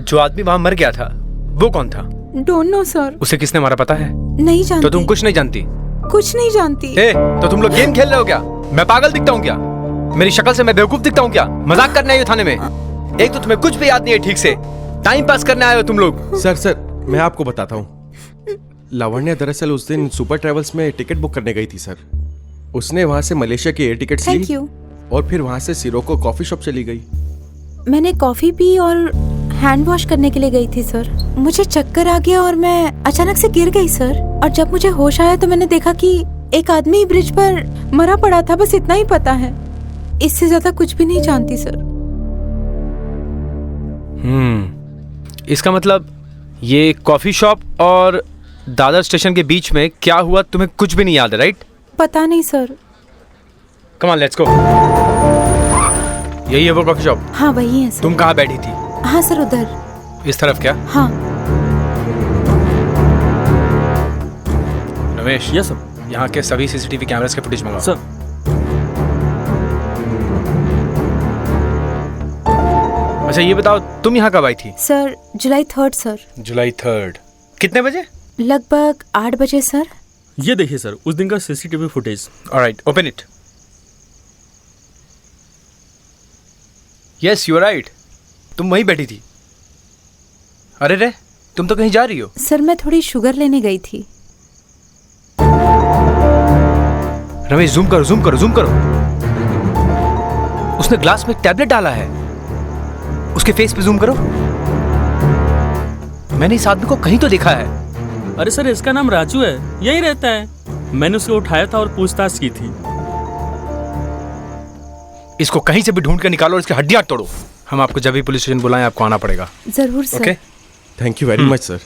जो आदमी वहाँ मर गया था वो कौन था? Don't know sir. उसे किसने मारा पता है? नहीं जानती। तो तुम कुछ नहीं जानती? कुछ नहीं जानती। तो तुम लोग गेम खेल रहे हो क्या? मैं पागल दिखता हूँ क्या? मेरी शक्ल से मैं बेवकूफ दिखता हूँ क्या? मजाक करने आए हो थाने में? एक तो तुम्हें कुछ भी याद नहीं है ठीक से, टाइम पास करने आए हो तुम लोग। सर, मैं आपको बताता हूँ। लावण्या दरअसल उस दिन सुपर ट्रेवल्स में टिकट बुक करने गई थी सर। उसने वहाँ से मलेशिया की एयर टिकट ली और फिर वहाँ से सिरोको कॉफी शॉप चली गई। मैंने कॉफी पी और हैंड वॉश करने के लिए गई थी सर। मुझे चक्कर आ गया और मैं अचानक से गिर गई सर। और जब मुझे होश आया तो मैंने देखा कि एक आदमी ब्रिज पर मरा पड़ा था। बस इतना ही पता है, इससे ज्यादा कुछ भी नहीं जानती सर। इसका मतलब ये कॉफी शॉप और दादर स्टेशन के बीच में क्या हुआ तुम्हें कुछ भी नहीं याद है, राइट? पता नहीं sir. Come on, let's go. यही है वो कॉफी शॉप? हाँ वही है सर। तुम कहाँ बैठी थी? हाँ सर, उधर। इस तरफ क्या? हाँ। रमेश। Yes sir. यहाँ के सभी सीसीटीवी कैमरास के फुटेज मंगाओ। सर। अच्छा ये बताओ, तुम यहाँ कब आई थी? सर जुलाई 3 सर। जुलाई 3 कितने बजे? लगभग 8 बजे सर। ये देखिए सर, उस दिन का CCTV footage. Alright, open it. Yes you are right, तुम वहीं बैठी थी। अरे रे, तुम तो कहीं जा रही हो? सर मैं थोड़ी शुगर लेने गई थी। रमेश जूम करो, जूम करो, जूम करो। उसने ग्लास में एक टैबलेट डाला है। उसके फेस पे जूम करो। मैंने इस आदमी को कहीं तो देखा है। अरे सर, इसका नाम राजू है, यही रहता है। मैंने उसको उठाया था और पूछताछ की थी। इसको कहीं से भी ढूंढ कर निकालो और इसकी हड्डियां तोड़ो। हम आपको जब भी पुलिस स्टेशन बुलाएं आपको आना पड़ेगा। जरूर sir. Okay, thank you very much sir.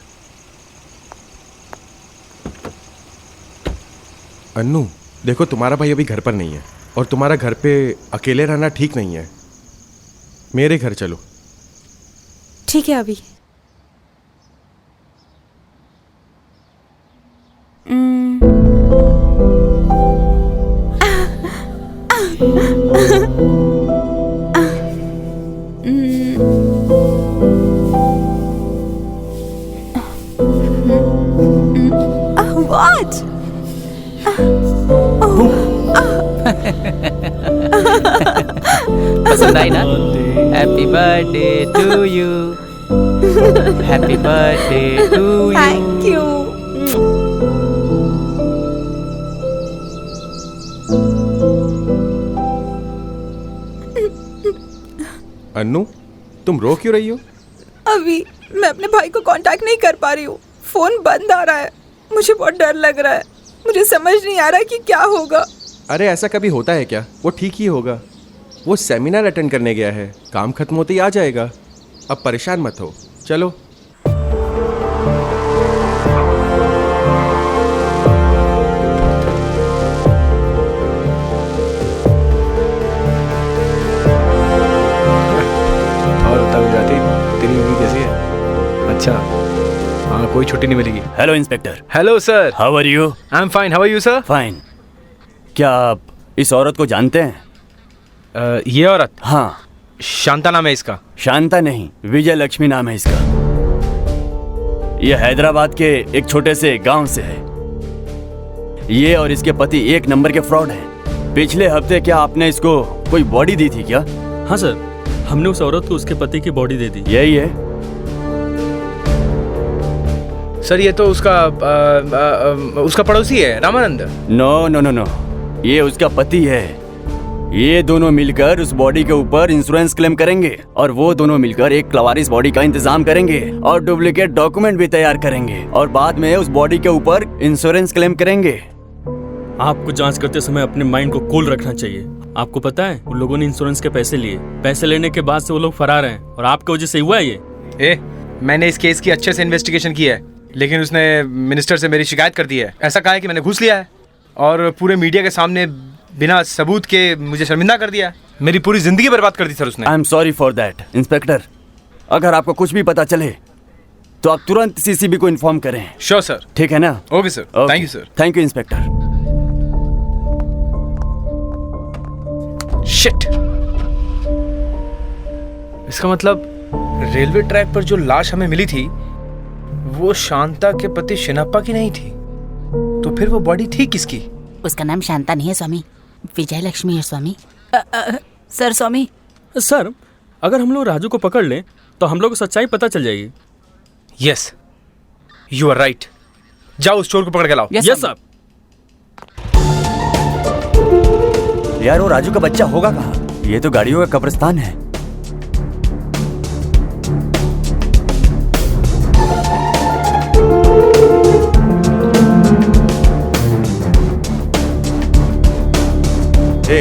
Annu देखो, तुम्हारा भाई अभी घर पर नहीं है और तुम्हारा घर पे अकेले रहना ठीक नहीं है। मेरे घर चलो। ठीक है अभी। What? पसंद आई ना? Happy birthday to you, happy birthday to you. Thank you. Annu तुम रो क्यों रही हो? अभी मैं अपने भाई को कांटेक्ट नहीं कर पा रही हूँ। फोन बंद आ रहा है। मुझे बहुत डर लग रहा है। मुझे समझ नहीं आ रहा कि क्या होगा। अरे ऐसा कभी होता है क्या? वो ठीक ही होगा। वो सेमिनार अटेंड करने गया है, काम खत्म होते ही आ जाएगा। अब परेशान मत हो, चलो। और बता गुजराती, तेरी उम्मीद कैसी है? अच्छा, हाँ कोई छुट्टी नहीं मिलेगी। Hello inspector. Hello sir. How are you? I am fine, how are you sir? Fine. क्या आप इस औरत को जानते हैं? ये औरत? हाँ। शांता नाम है इसका। शांता नहीं, विजय लक्ष्मी नाम है इसका। ये हैदराबाद के एक छोटे से गांव से है। ये और इसके पति एक नंबर के फ्रॉड हैं। पिछले हफ्ते क्या आपने इसको कोई बॉडी दी थी क्या? हाँ सर, हमने उस औरत को उसके पति की बॉडी दे दी। यही है सर। ये तो उसका पड़ोसी है, Ramanand. No no no no, ये उसका पति है। ये दोनों मिलकर उस बॉडी के ऊपर इंश्योरेंस क्लेम करेंगे और वो दोनों मिलकर एक लवारिस बॉडी का इंतजाम करेंगे और डुप्लीकेट डॉक्यूमेंट भी तैयार करेंगे और बाद में उस बॉडी के ऊपर इंश्योरेंस क्लेम करेंगे। आपको जांच करते समय अपने माइंड को कूल रखना चाहिए। आपको पता है उन लोगों ने इंश्योरेंस के पैसे लिए। पैसे लेने के बाद से वो लोग फरार हैं और आपकी वजह से हुआ है ये। मैंने इस केस की अच्छे से इन्वेस्टिगेशन की है, लेकिन उसने मिनिस्टर से मेरी शिकायत कर दी है। ऐसा कहा है कि मैंने घूस लिया है और पूरे मीडिया के सामने बिना सबूत के मुझे शर्मिंदा कर दिया। मेरी पूरी जिंदगी बर्बाद कर दी सर उसने। आई am sorry for that inspector. अगर आपको कुछ भी पता चले तो आप तुरंत सीसीबी को इन्फॉर्म करें। Sure sir. ठीक है ना? Okay sir, thank you sir. Thank you inspector. Shit, इसका मतलब रेलवे ट्रैक पर जो लाश हमें मिली थी वो शांता के पति शिनप्पा की नहीं थी। तो फिर वो बॉडी थी किसकी? उसका नाम शांता नहीं है स्वामी, विजय लक्ष्मी है स्वामी। सर स्वामी। सर, अगर हम लोग राजू को पकड़ लें तो हम लोग को सच्चाई पता चल जाएगी। Yes, you are right. जाओ उस चोर को पकड़ के लाओ। यस साहब। यार वो राजू का बच्चा होगा कहाँ? ये तो गाड़ियों का कब्रिस्तान है।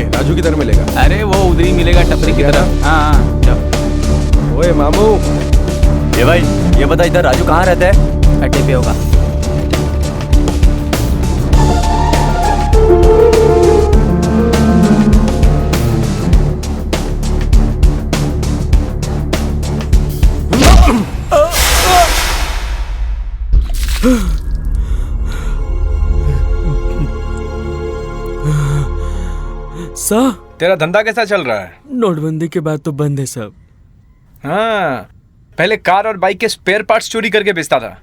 राजू किधर मिलेगा? अरे वो उधर ही मिलेगा, टपरी की तरफ। हाँ। ओए मामू। ये भाई ये बता, इधर राजू कहाँ रहता है? अड्डे पे होगा। सर, तेरा धंधा कैसा चल रहा है? नोटबंदी के बाद तो बंद है सब। हाँ, पहले कार और बाइक के स्पेयर पार्ट्स चोरी करके बेचता था।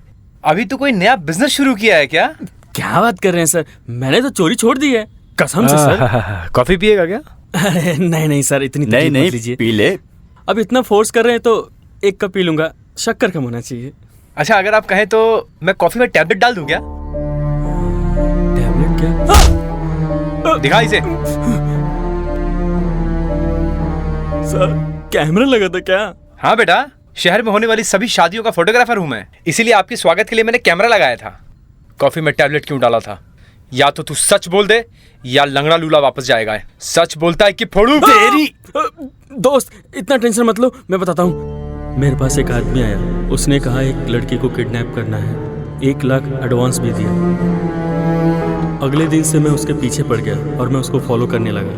अभी तो कोई नया बिजनेस शुरू किया है क्या? क्या बात कर रहे हैं सर, मैंने तो चोरी छोड़ दी है, कसम से सर। कॉफी पिएगा क्या? अरे नहीं सर, इतनी नहीं नहीं पी ले। अब इतना फोर्स कर रहे हैं तो एक कप पी लूंगा, शक्कर कम होना चाहिए। अच्छा, अगर आप कहें तो मैं कॉफी में टैबलेट डाल दूं क्या? टैबलेट क्या? दिखा इसे। सर, कैमरा लगा था क्या? हाँ बेटा, शहर में होने वाली सभी शादियों का फोटोग्राफर हूं मैं, इसीलिए आपके स्वागत के लिए मैंने कैमरा लगाया था। कॉफी में टैबलेट क्यों डाला था? या तो तू सच बोल दे या लंगड़ा लूला वापस जाएगा। सच बोलता है कि फोड़ू तेरी। दोस्त, इतना टेंशन मत लो, मैं बताता हूँ। मेरे पास एक आदमी आया, उसने कहा एक लड़की को किडनैप करना है, 1 लाख एडवांस भी दिया। अगले दिन से मैं उसके पीछे पड़ गया और मैं उसको फॉलो करने लगा।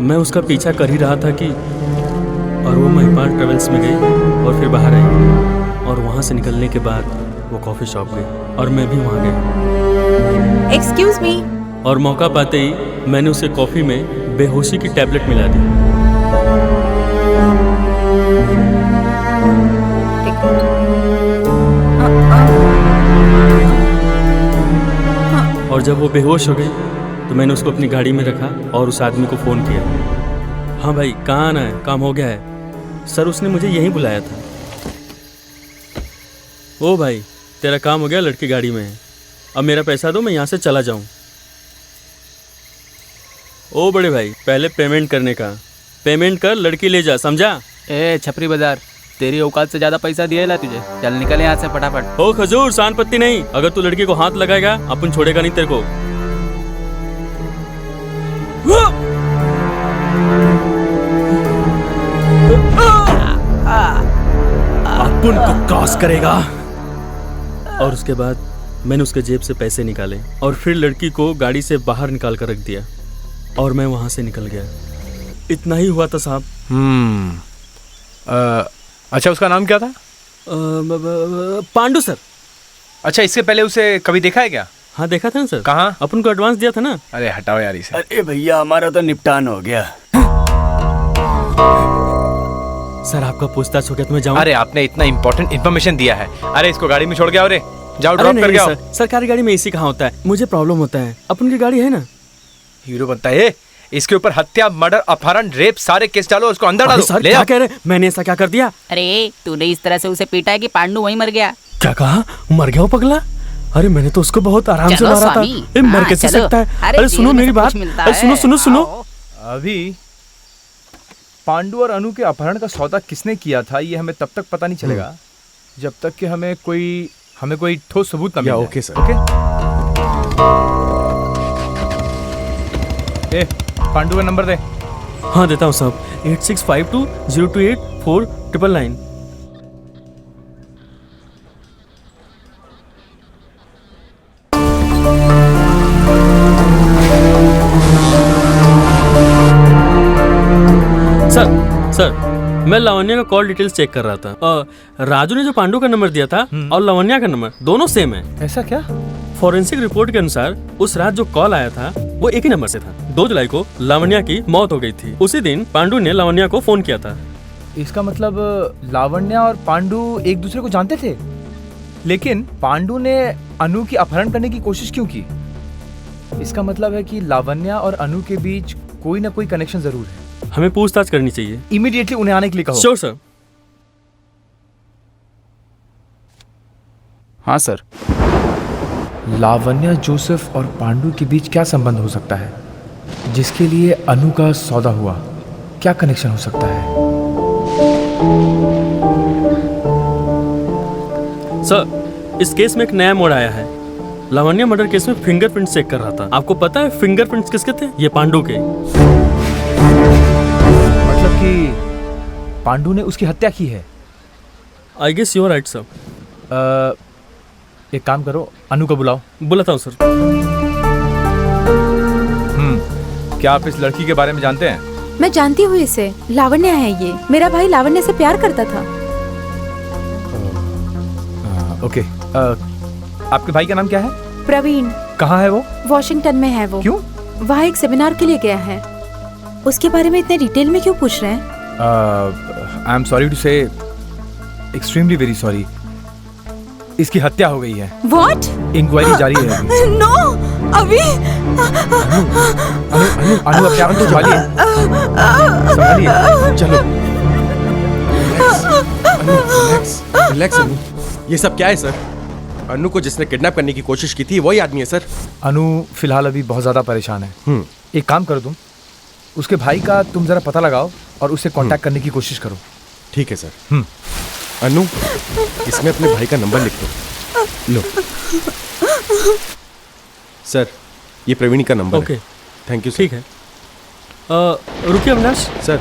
मैं उसका पीछा कर ही रहा था कि और वो महिपाल ट्रेवल्स में गई और फिर बाहर आई, और वहाँ से निकलने के बाद वो कॉफ़ी शॉप गई और मैं भी वहाँ गया। Excuse me. और मौका पाते ही मैंने उसे कॉफ़ी में बेहोशी की टैबलेट मिला दी। और जब वो बेहोश हो गई तो मैंने उसको अपनी गाड़ी में रखा और उस आदमी को फ़ोन किया। हाँ भाई, कहाँ आना है? काम हो गया है सर, उसने मुझे यहीं बुलाया था। ओ भाई, तेरा काम हो गया, लड़की गाड़ी में है, अब मेरा पैसा दो, मैं यहाँ से चला जाऊँ। ओ बड़े भाई, पहले पेमेंट करने का, पेमेंट कर, लड़की ले जा, समझा? ए छपरी बाजार, तेरी औकात से ज्यादा पैसा दिया ला तुझे, चल निकल यहाँ से फटाफट। ओ खजूर, सान पत्ती नहीं, अगर तू लड़की को हाथ लगाएगा अपन छोड़ेगा नहीं तेरे को। अपन को क्रॉस करेगा। और उसके बाद मैंने उसके जेब से पैसे निकाले और फिर लड़की को गाड़ी से बाहर निकाल कर रख दिया और मैं वहां से निकल गया। इतना ही हुआ था साहब। अच्छा, उसका नाम क्या था? पांडु सर। अच्छा, इससे पहले उसे कभी देखा है क्या? हाँ देखा था ना सर। कहाँ? अपन को एडवांस दिया था ना। अरे हटाओ यार इसे। अरे भैया, हमारा तो निपटान हो गया। सर आपका पूछताछ हो गया तो मैं जाऊँ? अरे आपने इतना इंपॉर्टेंट इन्फॉर्मेशन दिया है। अरे इसको गाड़ी में छोड़ गया। अरे जाओ, ड्रॉप कर गया। सरकारी गाड़ी में एसी कहाँ होता है? मुझे प्रॉब्लम होता है। अपन की गाड़ी है ना। हीरो बनता है। इसके ऊपर हत्या, मर्डर, अपहरण, रेप सारे केस डालो, उसको अंदर डालो। सर क्या कह रहे? मैंने ऐसा क्या कर दिया? अरे तूने इस तरह से उसे पीटा है कि पांडु वहीं मर गया। क्या कहा? मर गया वो पगला? अरे मैंने तो उसको बहुत आराम से मारा था। ये मर कैसे सकता है? अरे सुनो मेरी बात, सुनो सुनो सुनो। अभी पांडु और अनु के अपहरण का सौदा किसने किया था ये हमें तब तक पता नहीं चलेगा जब तक कि हमें कोई ठोस सबूत ना मिले। Okay sir. ओके। ए, पांडु का नंबर दे। हाँ देता हूँ साहब, 8652028499। सर, मैं लावण्या का कॉल डिटेल्स चेक कर रहा था। राजू ने जो पांडु का नंबर दिया था और लावण्या का नंबर दोनों सेम है। ऐसा क्या? फॉरेंसिक रिपोर्ट के अनुसार उस रात जो कॉल आया था वो एक ही नंबर से था। 2 जुलाई को लावण्या की मौत हो गई थी। उसी दिन पांडु ने लावण्या को फोन किया था। इसका मतलब लावण्या और पांडु एक दूसरे को जानते थे, लेकिन पांडु ने अनु की अपहरण करने की कोशिश क्यों की? इसका मतलब है कि लावण्या और अनु के बीच कोई ना कोई कनेक्शन जरूर है। हमें पूछताछ करनी चाहिए। इमीडिएटली उन्हें आने के लिए कहो। Sure sir. हाँ सर। लावण्या, जोसेफ और पांडु के बीच क्या संबंध हो सकता है जिसके लिए अनु का सौदा हुआ? क्या कनेक्शन हो सकता है? सर, इस केस में एक नया मोड़ आया है। लावण्या मर्डर केस में फिंगरप्रिंट चेक कर रहा था। आपको पता है फिंगरप्रिंट्स किसके थे? ये पांडु के। मतलब कि पांडु ने उसकी हत्या की है? I guess you are right sir. एक काम करो, अनु को बुलाओ। बुलाता हूँ सर। क्या आप इस लड़की के बारे में जानते हैं? मैं जानती हूँ इसे, लावण्या है ये। मेरा भाई लावण्या से प्यार करता था। ओके। आपके भाई का नाम क्या है? प्रवीण। कहाँ है वो? वॉशिंगटन में है वो। क्यों? वहाँ एक सेमिनार के लिए गया है। उसके बारे में इतने डिटेल में क्यों पूछ रहे हैं? आई एम सॉरी टू से, एक्सट्रीमली वेरी सॉरी। इसकी हत्या हो गई है। What? इंक्वायरी जारी है अभी। No, अभी। अनु अपने आप को संभालिए, संभालिए, चलो। रिलैक्स अनु। ये सब क्या है सर? अनु को जिसने किडनैप करने की कोशिश की थी वही आदमी है सर। अनु फिलहाल अभी बहुत ज्यादा परेशान है। एक काम करो, तुम उसके भाई का तुम जरा पता लगाओ और उसे कांटेक्ट करने की कोशिश करो। ठीक है सर। अनु, इसमें अपने भाई का नंबर लिख दो। लो सर, ये प्रवीण का नंबर ओके। है। Thank you sir. ठीक है। रुकिए अविनाश सर,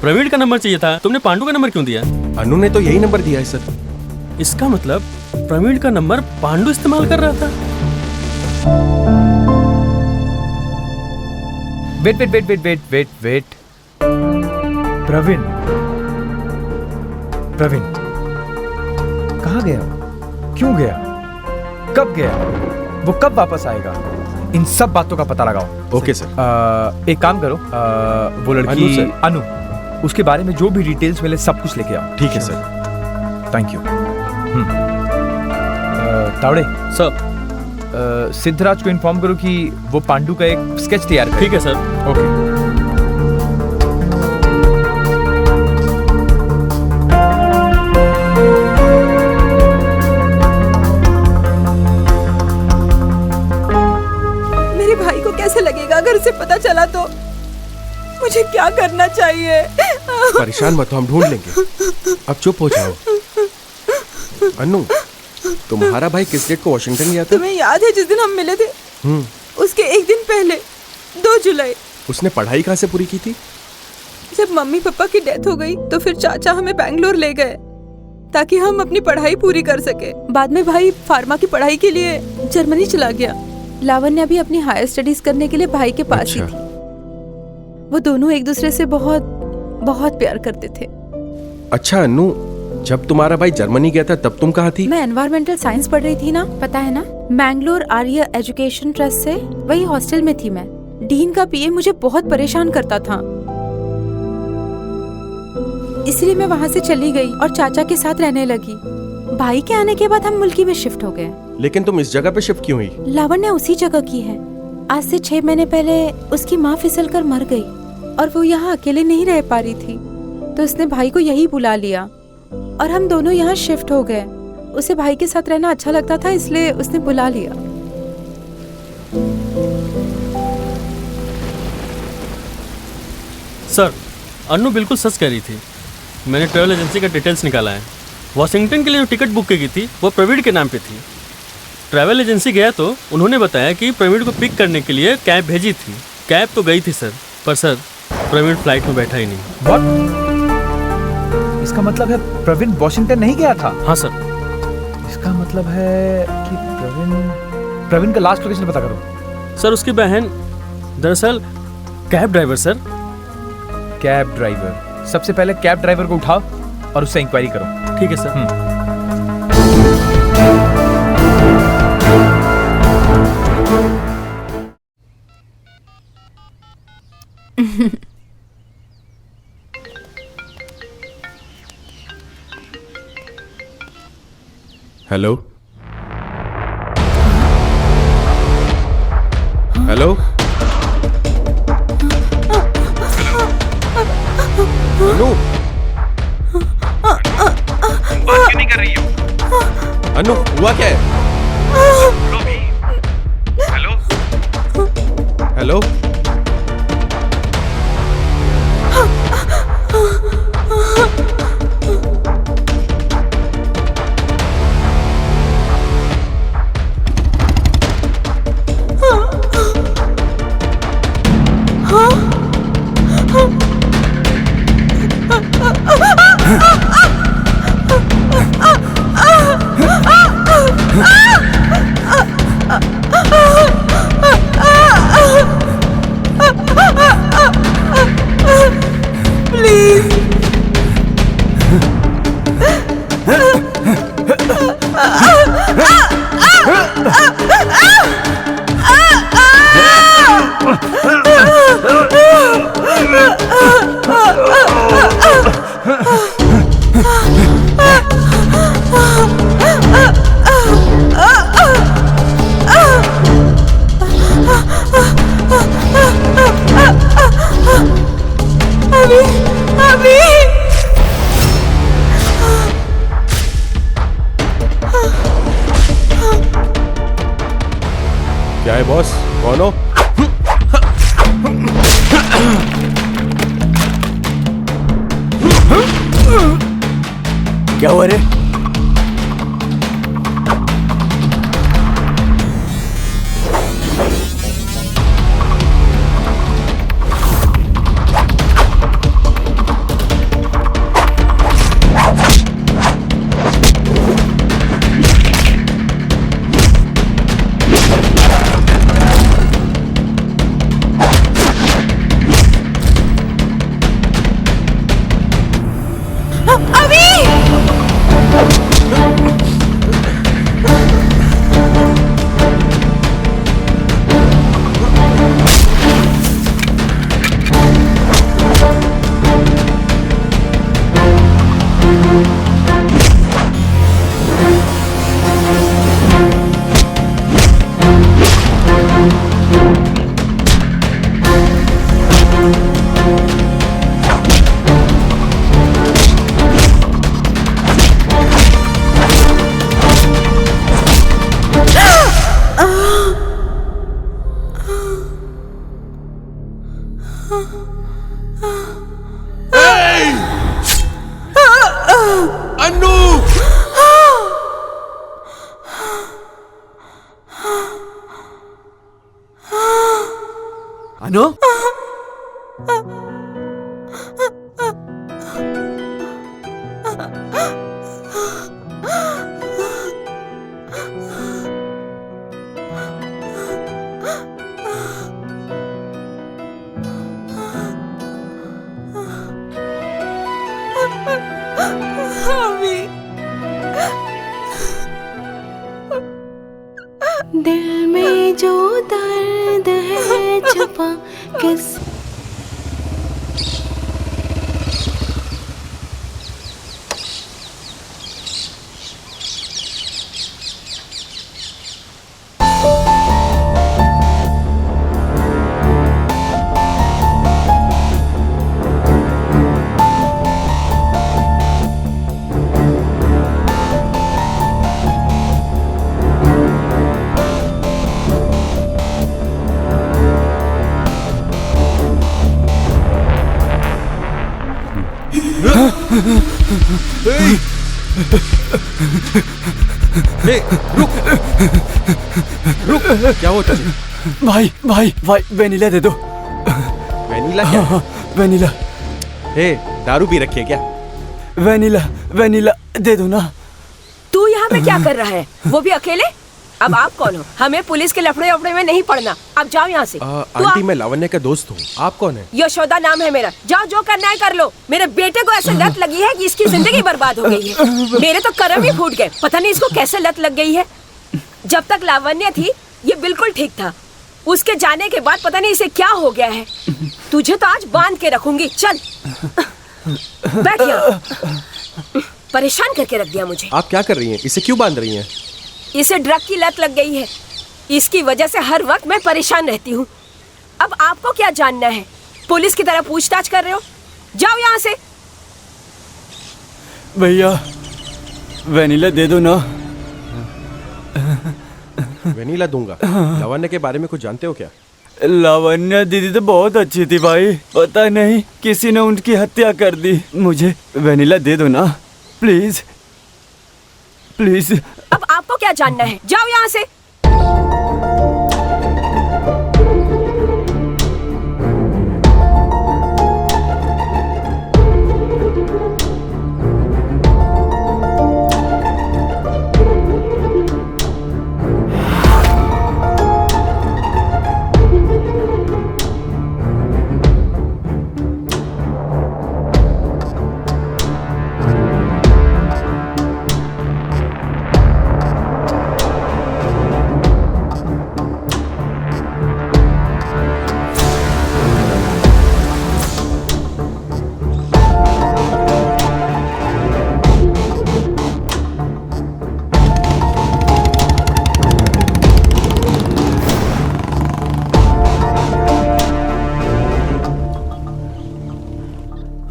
प्रवीण का नंबर चाहिए था, तुमने पांडु का नंबर क्यों दिया? अनु ने तो यही नंबर दिया है सर। इसका मतलब प्रवीण का नंबर पांडु इस्तेमाल कर रहा था। Wait wait wait wait wait wait wait Praveen, Praveen कहाँ गया? क्यों गया? कब गया? वो कब वापस आएगा? इन सब बातों का पता लगाओ। Okay sir. एक काम करो, वो लड़की अनु, उसके बारे में जो भी डिटेल्स मिले सब कुछ लेके आओ। ठीक है sir. Thank you. Tawde sir, Siddharaj को इन्फॉर्म करो कि वो पांडु का एक स्केच तैयार करे। ठीक है सर। ओके। मेरे भाई को कैसे लगेगा अगर उसे पता चला तो? मुझे क्या करना चाहिए? परेशान मत हो, हम ढूंढ लेंगे। अब चुप हो जाओ। अनु, तुम्हारा भाई किस डेट को वॉशिंगटन गया था? तुम्हें याद है जिस दिन हम मिले थे? उसके एक दिन पहले, 2 जुलाई। उसने पढ़ाई कहाँ से पूरी की थी? जब मम्मी पापा की डेथ हो गई तो फिर चाचा हमें बैंगलोर ले गए ताकि हम अपनी पढ़ाई पूरी कर सके। बाद में भाई फार्मा की पढ़ाई के लिए जर्मनी चला गया। लावण्या भी अपनी हायर स्टडीज करने के लिए भाई के पास ही थी। वो दोनों एक दूसरे से बहुत बहुत प्यार करते थे। अच्छा अनु, जब तुम्हारा भाई जर्मनी गया था तब तुम कहाँ थी? मैं एनवायरमेंटल साइंस पढ़ रही थी ना, पता है ना, मैंगलोर आर्य एजुकेशन ट्रस्ट से। वही हॉस्टल में थी मैं। डीन का पीए मुझे बहुत परेशान करता था, इसलिए मैं वहाँ से चली गई और चाचा के साथ रहने लगी। भाई के आने के बाद हम मुल्की में शिफ्ट हो गए। लेकिन तुम इस जगह पे शिफ्ट क्यों हुई? लावण्या उसी जगह की है। आज से 6 महीने पहले उसकी माँ फिसल कर मर गई और वो यहाँ अकेले नहीं रह पा रही थी, तो उसने भाई को यही बुला लिया और हम दोनों यहाँ शिफ्ट हो गए। उसे भाई के साथ रहना अच्छा लगता था, इसलिए उसने बुला लिया। सर, अनु बिल्कुल सच कह रही थी। मैंने ट्रैवल एजेंसी का डिटेल्स निकाला है। वॉशिंगटन के लिए जो टिकट बुक की थी वो प्रवीण के नाम पे थी। ट्रैवल एजेंसी गया तो उन्होंने बताया कि प्रवीण को पिक करने के लिए कैब भेजी थी। कैब तो गई थी सर, पर सर प्रवीण फ्लाइट में बैठा ही नहीं। What? इसका मतलब है प्रवीण वॉशिंगटन नहीं गया था? हाँ सर। इसका मतलब है कि प्रवीण का लास्ट लोकेशन पता करो। सर, उसकी बहन दरअसल cab driver. Sir, cab driver. सबसे पहले कैब ड्राइवर को उठाओ और उससे इंक्वायरी करो। ठीक है सर। हेलो हेलो अनु, बात क्यों नहीं कर रही हो? अनु हुआ क्या है? हेलो हेलो क्या है बॉस? कौन हो? क्या हुआ रे? अनु? दिल में जो दर्द है छुपा किस रुक रुक, क्या हुआ तुझे? भाई भाई भाई वेनिला दे दो। वेनिला क्या? वेनिला। दारू पी रखी है क्या? वेनिला वेनिला दे दो ना। तू यहाँ पे क्या कर रहा है, वो भी अकेले? अब आप कौन हो? हमें पुलिस के लफड़े वफड़े में नहीं पड़ना। अब जाओ यहाँ से। आंटी मैं लावण्य का दोस्त हूँ। आप कौन है? यशोदा नाम है मेरा। जाओ जो करना है कर लो। मेरे बेटे को ऐसे लत लगी है कि इसकी जिंदगी बर्बाद हो गई है। मेरे तो कर्म ही फूट गए। पता नहीं इसको कैसे लत लग गई है। जब तक लावण्य थी ये बिल्कुल ठीक था। उसके जाने के बाद पता नहीं इसे क्या हो गया है। तुझे तो आज बांध के रखूंगी। चल बैठ यहाँ। परेशान करके रख दिया मुझे। आप क्या कर रही हैं? इसे क्यों बांध रही हैं? इसे ड्रग की लत लग गई है। इसकी वजह से हर वक्त मैं परेशान रहती हूँ। अब आपको क्या जानना है? पुलिस की तरह पूछताछ कर रहे हो? जाओ यहाँ से। भैया वेनिला दे दो ना। वेनिला दूंगा। लावण्य के बारे में कुछ जानते हो क्या? लावण्य दीदी तो बहुत अच्छी थी भाई। पता नहीं किसी ने उनकी हत्या कर दी। मुझे वेनिला दे दो ना प्लीज प्लीज। अब आपको क्या जानना है? जाओ यहाँ से।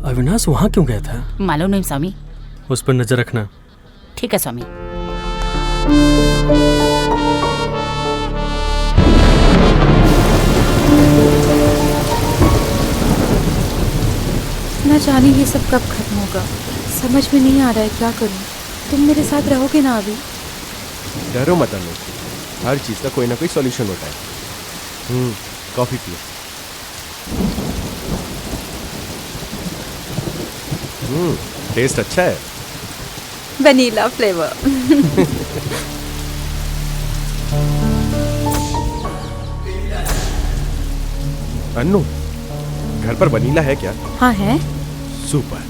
अविनाश वहाँ क्यों गया था? मालूम नहीं स्वामी। उस पर नजर रखना। ठीक है स्वामी। जाने ये सब कब खत्म होगा। समझ में नहीं आ रहा है क्या करूं। तुम मेरे साथ रहोगे ना अभी? डरो मत अनु, हर चीज का कोई ना कोई सॉल्यूशन होता है। कॉफी पियो। टेस्ट अच्छा है। Vanilla flavour. अन्नू, घर पर वनीला है क्या? हाँ है। सुपर।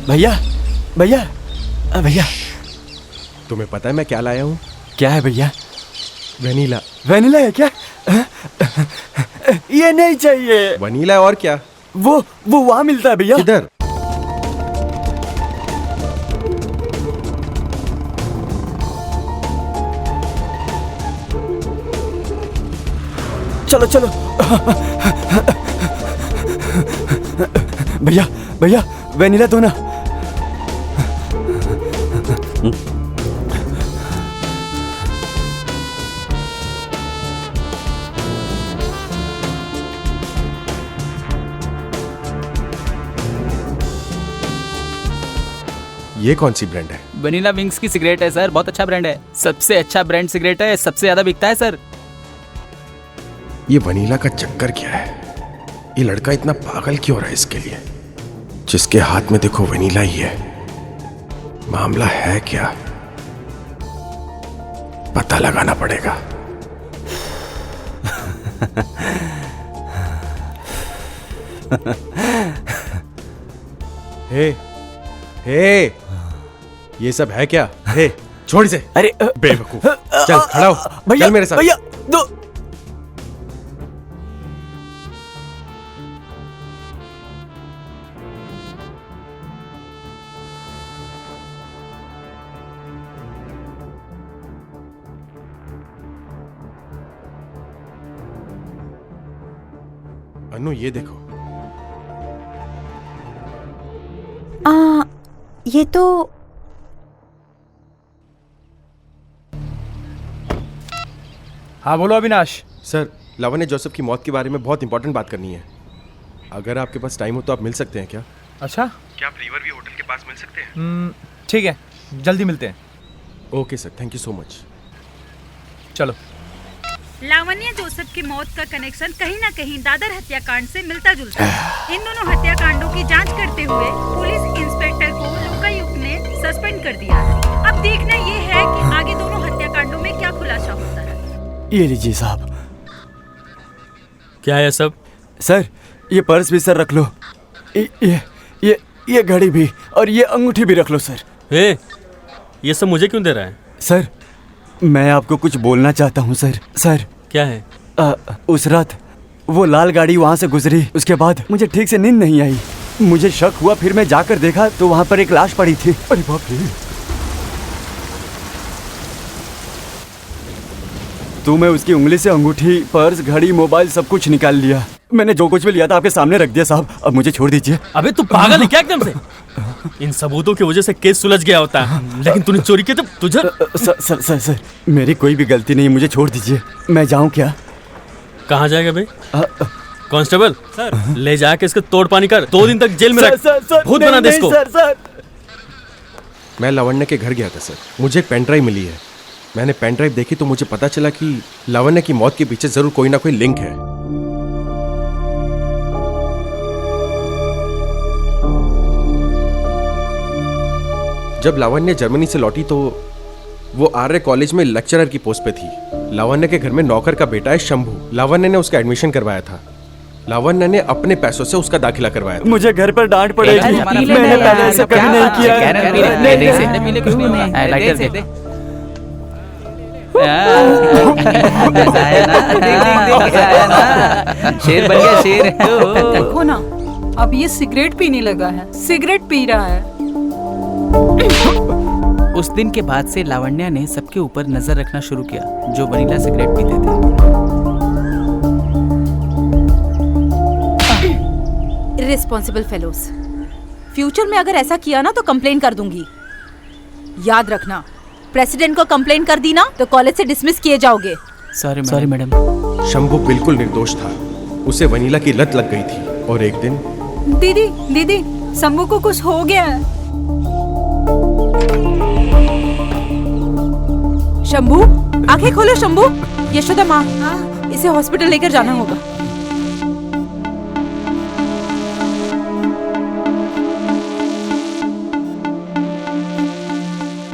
भैया भैया भैया, तुम्हें पता है मैं क्या लाया हूँ? क्या है भैया? वनीला। वनीला है क्या? ये नहीं चाहिए। वनीला और क्या? वो वहाँ मिलता है भैया। किधर? चलो चलो। भैया भैया, वनीला दो ना। ये कौन सी ब्रांड है? वनीला विंग्स की सिगरेट है सर, बहुत अच्छा ब्रांड है। सबसे अच्छा ब्रांड सिगरेट है, सबसे ज्यादा बिकता है सर। ये वनीला का चक्कर क्या है? ये लड़का इतना पागल क्यों रहा है इसके लिए? जिसके हाथ में देखो वनीला ही है। मामला है क्या? पता लगाना पड़ेगा। हे हे, ये सब है क्या? हे, छोड़ इसे। अरे बेवकूफ, चल खड़ा हो, चल मेरे साथ। भैया दो। अनु, ये देखो। ये तो हाँ बोलो अविनाश। सर, लावण्य जोसेफ की मौत के बारे में बहुत इंपॉर्टेंट बात करनी है। अगर आपके पास टाइम हो तो आप मिल सकते हैं क्या? अच्छा, क्या आप रिवर व्यू होटल के पास मिल सकते हैं? ठीक है, जल्दी मिलते हैं। Okay sir, thank you so much. चलो। लावण्य जोसेफ की मौत का कनेक्शन कहीं न कहीं दादर हत्याकांड से मिलता जुलता है। इन दोनों हत्याकांडों की जांच करते हुए पुलिस इंस्पेक्टर को लोकायुक्त ने सस्पेंड कर दिया है। अब देखना ये है कि आगे दोनों हत्याकांडों में क्या खुलासा होता है। ये लीजिए साहब। क्या है सब? सर, ये पर्स भी सर रख लो। ये घड़ी भी और ये अंगूठी भी रख लो सर। ये सब मुझे क्यों दे रहा है? सर, मैं आपको कुछ बोलना चाहता हूँ सर। सर, क्या है? उस रात वो लाल गाड़ी वहाँ से गुजरी, उसके बाद मुझे ठीक से नींद नहीं आई। मुझे शक हुआ, फिर मैं जाकर देखा तो वहाँ पर एक लाश पड़ी थी। अरे बाप रे! तो मैं उसकी उंगली से अंगूठी, पर्स, घड़ी, मोबाइल सब कुछ निकाल लिया। मैंने जो कुछ भी लिया था आपके सामने रख दिया साहब। अब मुझे छोड़ दीजिए। अबे तू पागल है क्या एकदम से? इन सबूतों की वजह से केस सुलझ गया होता है, लेकिन तूने चोरी किया तो तुझे। सर, मेरी कोई भी गलती नहीं, मुझे छोड़ दीजिए। मैं जाऊं क्या? कहाँ जाएगा भाई? कांस्टेबल सर, ले जाके इसके तोड़ पानी कर, 2 दिन तक जेल में रख। भूत बना दे इसको। मैं लावण्य के घर गया था सर, मुझे एक पेन ड्राइव मिली है। मैंने पेन ड्राइव देखी तो मुझे पता चला कि लावण्य की मौत के पीछे जरूर कोई ना कोई लिंक है। जब लावण्य जर्मनी से लौटी तो वो आर्य कॉलेज में लेक्चरर की पोस्ट पे थी। लावण्य के घर में नौकर का बेटा है शंभू। लावण्य ने उसका एडमिशन करवाया था। लावण्य ने अपने पैसों से उसका दाखिला करवाया था। मुझे घर पर डांट पड़ेगी, मैंने पहले ऐसा कभी नहीं किया। शेर बन गया शेर। देखो ना, अब ये सिगरेट पीने लगा है, सिगरेट पी रहा है। उस दिन के बाद से लावण्या ने सबके ऊपर नजर रखना शुरू किया जो वनीला सिगरेट पीते थे। Irresponsible fellows. फ्यूचर में अगर ऐसा किया ना तो कंप्लेन कर दूंगी। याद रखना। प्रेसिडेंट को कंप्लेन कर दी ना तो कॉलेज से डिसमिस किए जाओगे। Sorry madam. शंभू बिल्कुल निर्दोष था, उसे वनीला की लत लग गई थी और एक दिन। दीदी दीदी शंभू को कुछ हो गया है। शंभू आंखें खोलो। शंभू, यशोदा माँ इसे हॉस्पिटल लेकर जाना होगा।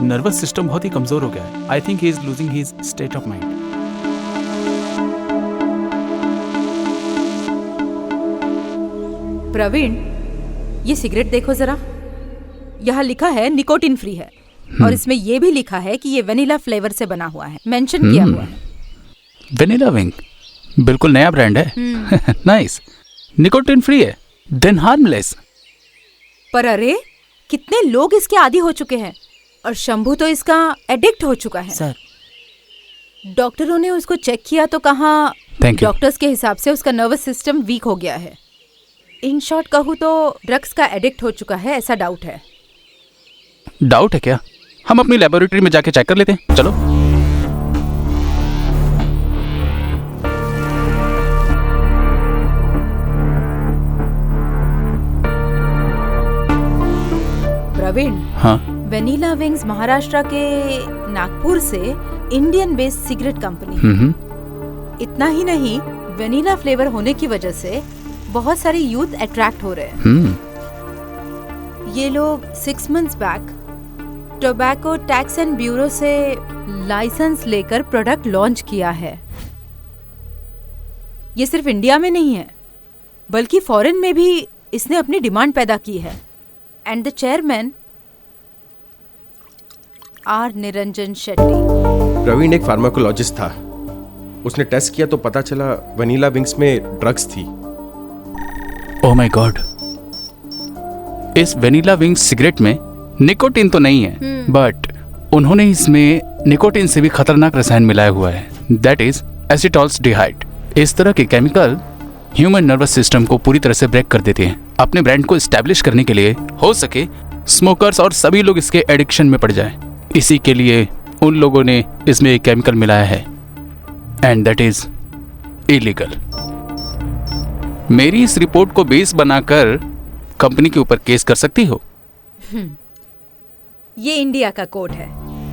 नर्वस सिस्टम बहुत ही कमजोर हो गया है। I think he is losing his state of mind. Praveen, ये सिगरेट देखो जरा। यहाँ लिखा है निकोटिन फ्री है और इसमें ये भी लिखा है कि ये वेनिला फ्लेवर से बना हुआ है, मेंशन किया हुआ है। वेनिला विंग बिल्कुल नया ब्रांड है। नाइस। निकोटिन फ्री है, देन हार्मलेस। पर अरे कितने लोग इसके आदी हो चुके हैं और शंभू तो इसका एडिक्ट हो चुका है। सर, डॉक्टरों ने उसको चेक किया तो कहा Thank you. डॉक्टर्स के हिसाब से उसका नर्वस सिस्टम वीक हो गया है। इन शॉर्ट कहूँ तो ड्रग्स का एडिक्ट हो चुका है, ऐसा डाउट है। डाउट है क्या? हम अपनी लेबोरेटरी में जाके चेक कर लेते हैं, चलो। प्रवीण, हाँ, वेनिला विंग्स महाराष्ट्र के नागपुर से इंडियन बेस्ड सिगरेट कंपनी है। इतना ही नहीं, वेनिला फ्लेवर होने की वजह से बहुत सारे यूथ अट्रैक्ट हो रहे हैं। ये लोग 6 months back tobacco tax and bureau से लाइसेंस लेकर प्रोडक्ट लॉन्च किया है। ये सिर्फ इंडिया में नहीं है बल्कि फॉरेन में भी इसने अपनी डिमांड पैदा की है। And the chairman R Niranjan Shetty. Praveen एक फार्माकोलॉजिस्ट था, उसने टेस्ट किया तो पता चला वनीला विंग्स में ड्रग्स थी। ओह माय गॉड, इस वेनिला विंग्स सिगरेट में निकोटिन तो नहीं है, बट उन्होंने इसमें निकोटिन से भी खतरनाक रसायन मिलाया हुआ है, दैट इज एसिटॉल्डिहाइड। इस तरह के केमिकल ह्यूमन नर्वस सिस्टम को पूरी तरह से ब्रेक कर देते हैं। अपने ब्रांड को एस्टैब्लिश करने के लिए हो सके स्मोकर्स और सभी लोग इसके एडिक्शन में पड़ जाएं। इसी के लिए उन लोगों ने इसमें एक केमिकल मिलाया है एंड दैट इज इलीगल। मेरी इस रिपोर्ट को बेस बनाकर कंपनी के ऊपर केस कर सकती हो। ये इंडिया का कोड है,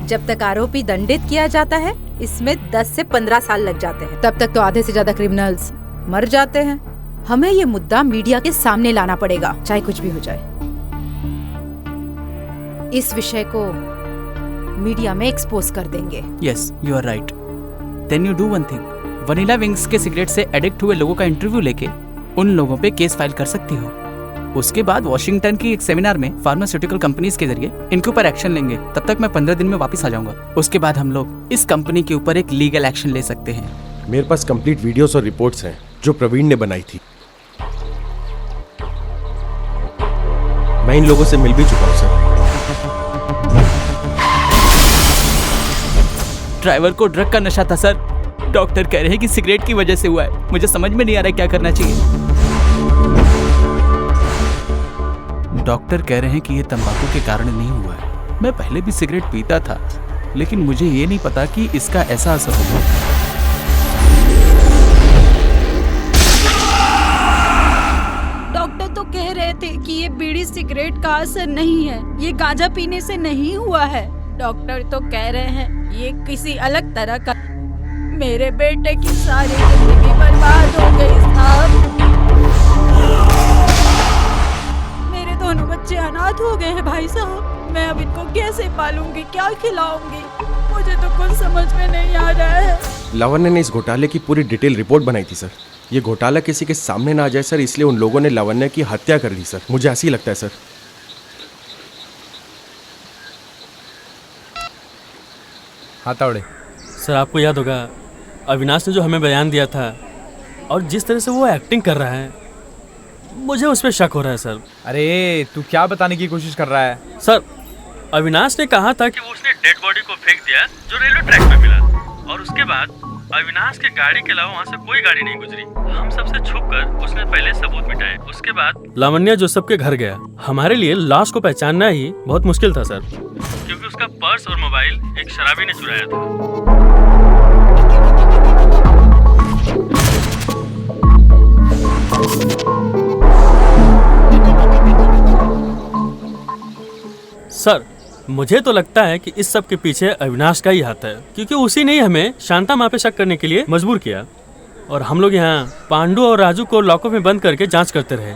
जब तक आरोपी दंडित किया जाता है इसमें 10 से 15 साल लग जाते हैं। तब तक तो आधे से ज्यादा क्रिमिनल्स मर जाते हैं। हमें ये मुद्दा मीडिया के सामने लाना पड़ेगा, चाहे कुछ भी हो जाए। इस विषय को मीडिया में एक्सपोज कर देंगे। Yes, you are right. Then you do one thing, vanilla wings के सिगरेट से एडिक्ट हुए लोगों का इंटरव्यू लेके उन लोगों पे केस फाइल कर सकती हो। उसके बाद वॉशिंगटन की एक सेमिनार में फार्मास्यूटिकल कंपनीज के जरिए इनके ऊपर एक्शन लेंगे। तब तक मैं 15 दिन में वापस आ जाऊंगा। उसके बाद हम लोग इस कंपनी के ऊपर एक लीगल एक्शन ले सकते हैं। मेरे पास कंप्लीट वीडियोस और रिपोर्ट्स हैं जो प्रवीण ने बनाई थी। मैं इन लोगों से मिल भी चुका हूं सर। ड्राइवर को ड्रग का नशा था सर। डॉक्टर कह रहे हैं कि सिगरेट की वजह से हुआ है। मुझे समझ में नहीं आ रहा है क्या करना चाहिए। डॉक्टर कह रहे हैं कि ये तंबाकू के कारण नहीं हुआ है। मैं पहले भी सिगरेट पीता था, लेकिन मुझे ये नहीं पता कि इसका ऐसा असर होगा। डॉक्टर तो कह रहे थे कि ये बीड़ी सिगरेट का असर नहीं है, ये गांजा पीने से नहीं हुआ है। डॉक्टर तो कह रहे हैं ये किसी अलग तरह का। मेरे बेटे की सारी जिंदगी बर्बाद हो गई साहब। मेरे दोनों बच्चे अनाथ हो गए हैं भाई साहब। मैं अब इनको कैसे पालूंगी, क्या खिलाऊंगी, मुझे तो कुछ समझ में नहीं आ रहा है। लावण्य ने इस घोटाले की पूरी डिटेल रिपोर्ट बनाई थी सर। ये घोटाला किसी के सामने ना आ जाए सर, इसलिए उन लोगों ने लावण्य की हत्या कर दी सर। मुझे ऐसा ही लगता है सर। हाँ तावड़े सर, आपको याद होगा अविनाश ने जो हमें बयान दिया था और जिस तरह से वो एक्टिंग कर रहा है, मुझे उस पर शक हो रहा है सर। अरे तू क्या बताने की कोशिश कर रहा है? सर, अविनाश ने कहा था कि वो उसने डेड बॉडी को फेंक दिया जो रेलवे ट्रैक पे मिला, और उसके बाद अविनाश के गाड़ी के अलावा वहाँ से कोई गाड़ी नहीं गुजरी। हम सबसे छुपकर उसने पहले सबूत मिटाए। उसके बाद लावण्या जोसेफ के घर गया। हमारे लिए लाश को पहचानना ही बहुत मुश्किल था सर, क्योंकि उसका पर्स और मोबाइल एक शराबी ने चुराया था। सर, मुझे तो लगता है कि इस सब के पीछे अविनाश का ही हाथ है, क्योंकि उसी ने ही हमें शांता माँ पे शक करने के लिए मजबूर किया और हम लोग यहाँ पांडु और राजू को लॉकअप में बंद करके जांच करते रहे।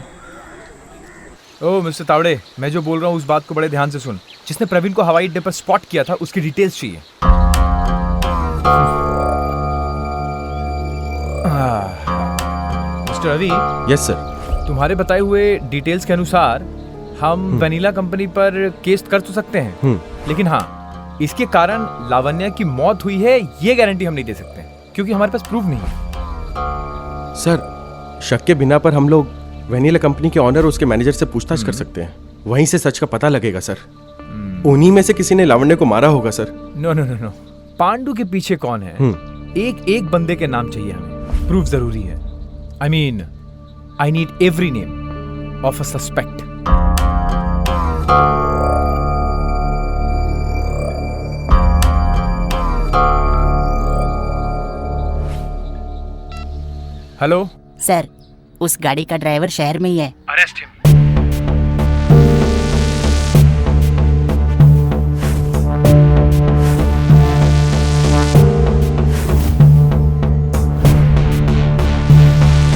ओ मिस्टर तावड़े, मैं जो बोल रहा हूँ उस बात को बड़े ध्यान से सुन। जिसने प्रवीण को हवाई अड्डे पर स्पॉट किया था उसकी डिटेल्स चाहिए। मिस्टर रवि। Yes sir. तुम्हारे बताए हुए डिटेल्स के अनुसार हम वेनिला कंपनी पर केस कर तो सकते हैं, लेकिन हाँ, इसके कारण लावण्या की मौत हुई है ये गारंटी हम नहीं दे सकते, क्योंकि हमारे पास प्रूफ नहीं है। सर, शक के बिना पर हम लोग वेनिला कंपनी के ऑनर और उसके मैनेजर से पूछताछ कर सकते हैं। वहीं से सच का पता लगेगा सर। उन्हीं में से किसी ने लावण्या को मारा होगा sir. No no no no, Pandu के पीछे कौन है? एक एक बंदे के नाम चाहिए हमें। प्रूफ जरूरी है। I need every name of a suspect. Hello sir, उस गाड़ी का ड्राइवर शहर में ही है। Arrest him.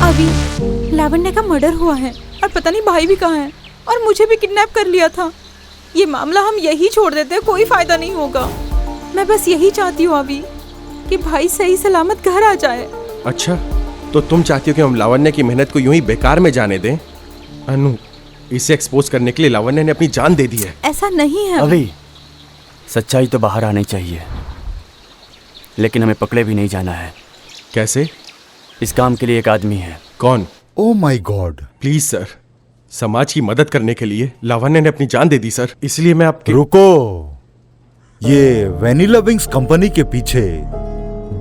अभी लावण्य का मर्डर हुआ है और पता नहीं भाई भी कहाँ है, और मुझे भी किडनैप कर लिया था। ये मामला हम यही छोड़ देते हैं, कोई फायदा नहीं होगा। मैं बस यही चाहती हूँ अभी कि भाई सही सलामत घर आ जाए। अच्छा, तो तुम चाहती हो कि हम लावण्य की मेहनत को यूं ही बेकार में जाने दें? अनु, इसे एक्सपोज करने के लिए लावण्य ने अपनी जान दे दी है। ऐसा नहीं है अभी सच्चाई तो बाहर आनी चाहिए, लेकिन हमें पकड़े भी नहीं जाना है। कैसे? इस काम के लिए एक आदमी है। कौन? ओह माय गॉड। प्लीज सर, समाज की मदद करने के लिए लावण्य ने अपनी जान दे दी सर, इसलिए मैं आपके। रुको, ये वेनिला विंग्स कंपनी के पीछे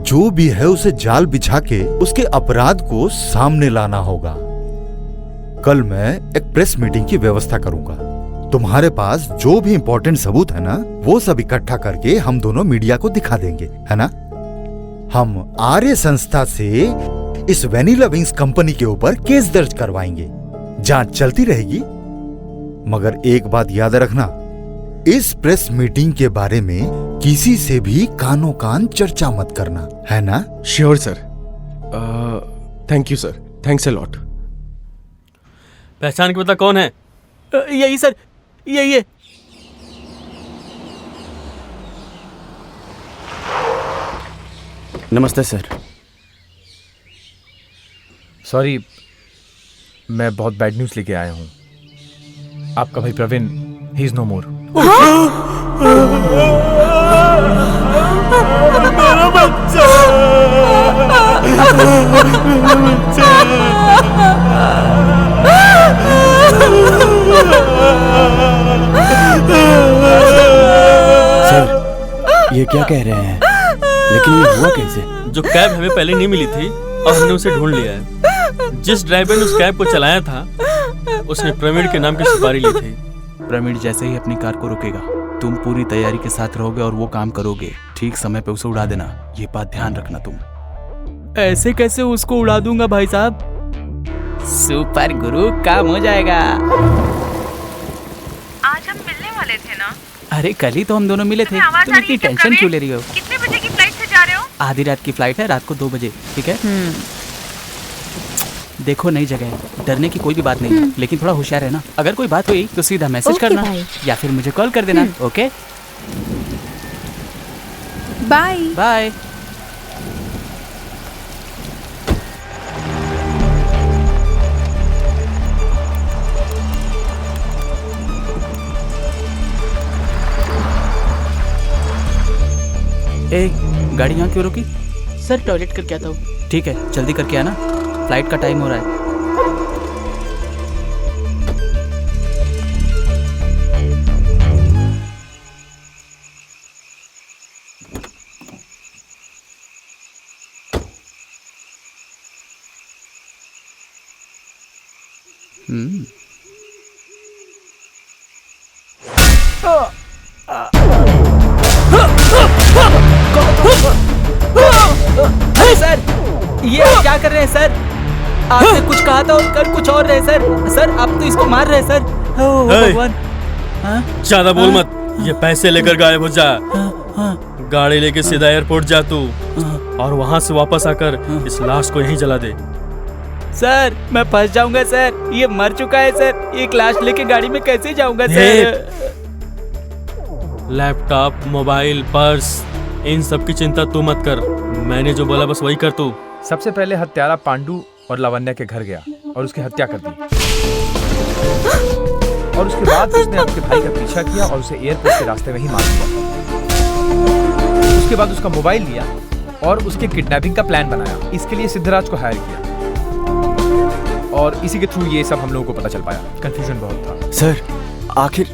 जो भी है उसे जाल बिछा के उसके अपराध को सामने लाना होगा। कल मैं एक प्रेस मीटिंग की व्यवस्था करूंगा। तुम्हारे पास जो भी इंपॉर्टेंट सबूत है ना, वो सब इकट्ठा करके हम दोनों मीडिया को दिखा देंगे, है ना? हम आर्य संस्था से इस वेनिला विंग्स कंपनी के ऊपर केस दर्ज करवाएंगे। जांच चलती रहेगी, मगर एक बात याद रखना, इस प्रेस मीटिंग के बारे में किसी से भी कानो कान चर्चा मत करना, है ना? Sure sir. Thank you sir, thanks a lot. पहचान के पता कौन है? यही सर, यही है। नमस्ते सर। सॉरी, मैं बहुत बैड न्यूज लेके आया हूँ। आपका भाई प्रवीण, ही इज नो मोर। मेरा बच्चा, सर, ये क्या कह रहे हैं? लेकिन ये हुआ कैसे? जो कैब हमें पहले नहीं मिली थी और हमने उसे ढूंढ लिया है। जिस ड्राइवर ने उस कैब को चलाया था, उसने प्रवीण के नाम की सुपारी ली थी। प्रवीण जैसे ही अपनी कार को रुकेगा, तुम पूरी तैयारी के साथ रहोगे और वो काम करोगे। ठीक समय पे उसे उड़ा देना, ये बात ध्यान रखना तुम। ऐसे कैसे उसको उड़ा दूंगा भाई साहब? सुपर गुरु, काम हो जाएगा। आज हम मिलने वाले थे ना? अरे कल ही तो हम दोनों मिले थे, तुम इतनी टेंशन क्यों ले रही हो? कितने बजे की फ्लाइट से जा रहे हो? आधी रात की फ्लाइट है, रात को 2 बजे, ठीक है? देखो नई जगह है, डरने की कोई भी बात नहीं है, लेकिन थोड़ा होशियार है ना। अगर कोई बात हुई तो सीधा मैसेज करना या फिर मुझे कॉल कर देना। Okay, bye bye. ए, गाड़ी यहाँ क्यों रुकी? सर टॉयलेट करके आता हूँ। ठीक है, जल्दी करके आना, फ्लाइट का टाइम हो रहा है। अरे सर, ये आप क्या कर रहे हैं सर? आपने कुछ कहा था और कर कुछ और रहे सर। सर आप तो इसको मार रहे हैं सर। ओह भगवान। ज्यादा बोल मत, ये पैसे लेकर गायब हो जा। गाड़ी लेके सीधा एयरपोर्ट जा तू, और वहां से वापस आकर इस लाश को यहीं जला दे। सर मैं फंस जाऊंगा सर, ये मर चुका है सर। एक लाश लेके गाड़ी में कैसे जाऊंगा सर? लैपटॉप, मोबाइल, पर्स, इन सब की चिंता तू मत कर। मैंने जो बोला बस वही कर तू। सबसे पहले हत्यारा पांडु और लावण्या के घर गया और उसकी हत्या कर दी, और उसके बाद उसने उसके भाई का पीछा किया और उसे एयरपोर्ट के रास्ते में ही मार दिया। उसके बाद उसका मोबाइल लिया और उसके किडनैपिंग का प्लान बनाया। इसके लिए सिद्धराज को हायर किया और इसी के थ्रू ये सब हम लोगों को पता चल पाया। कंफ्यूजन बहुत था। सर आखिर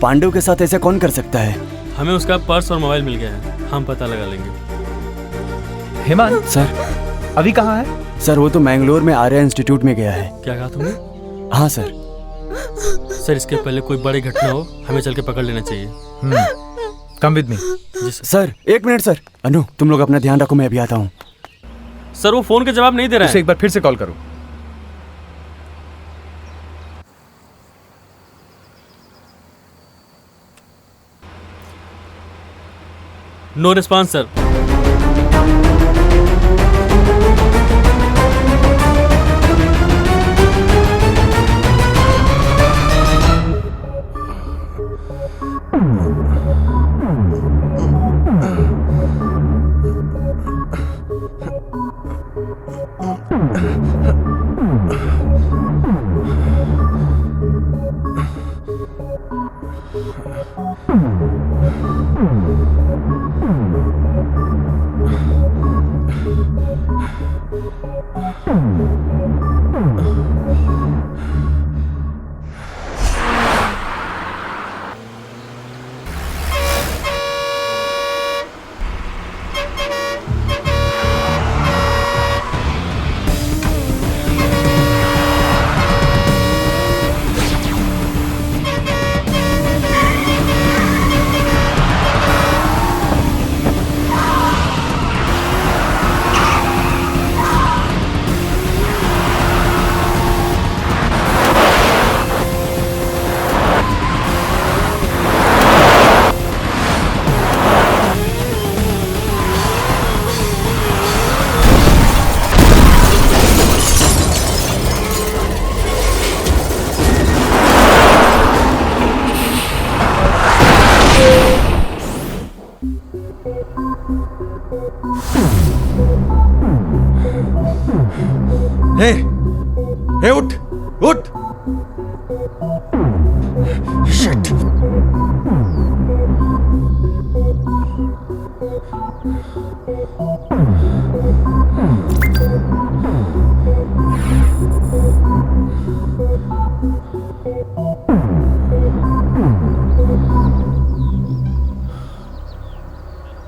पांडु के साथ ऐसा कौन कर सकता है? हमें उसका पर्स और मोबाइल मिल गया है, हम पता लगा लेंगे। हेमंत सर अभी कहाँ है? सर वो तो मैंगलोर में आर्या इंस्टीट्यूट में गया है। क्या कहा तुमने? हाँ सर। सर इसके पहले कोई बड़ी घटना हो, हमें चल के पकड़ लेना चाहिए। Come with me. सर एक मिनट सर। अनु तुम लोग अपना ध्यान रखो, मैं अभी आता हूँ। सर वो फोन का जवाब नहीं दे रहा है। उसे एक बार फिर से कॉल करो। No response sir. हे उठ उठ। शिट।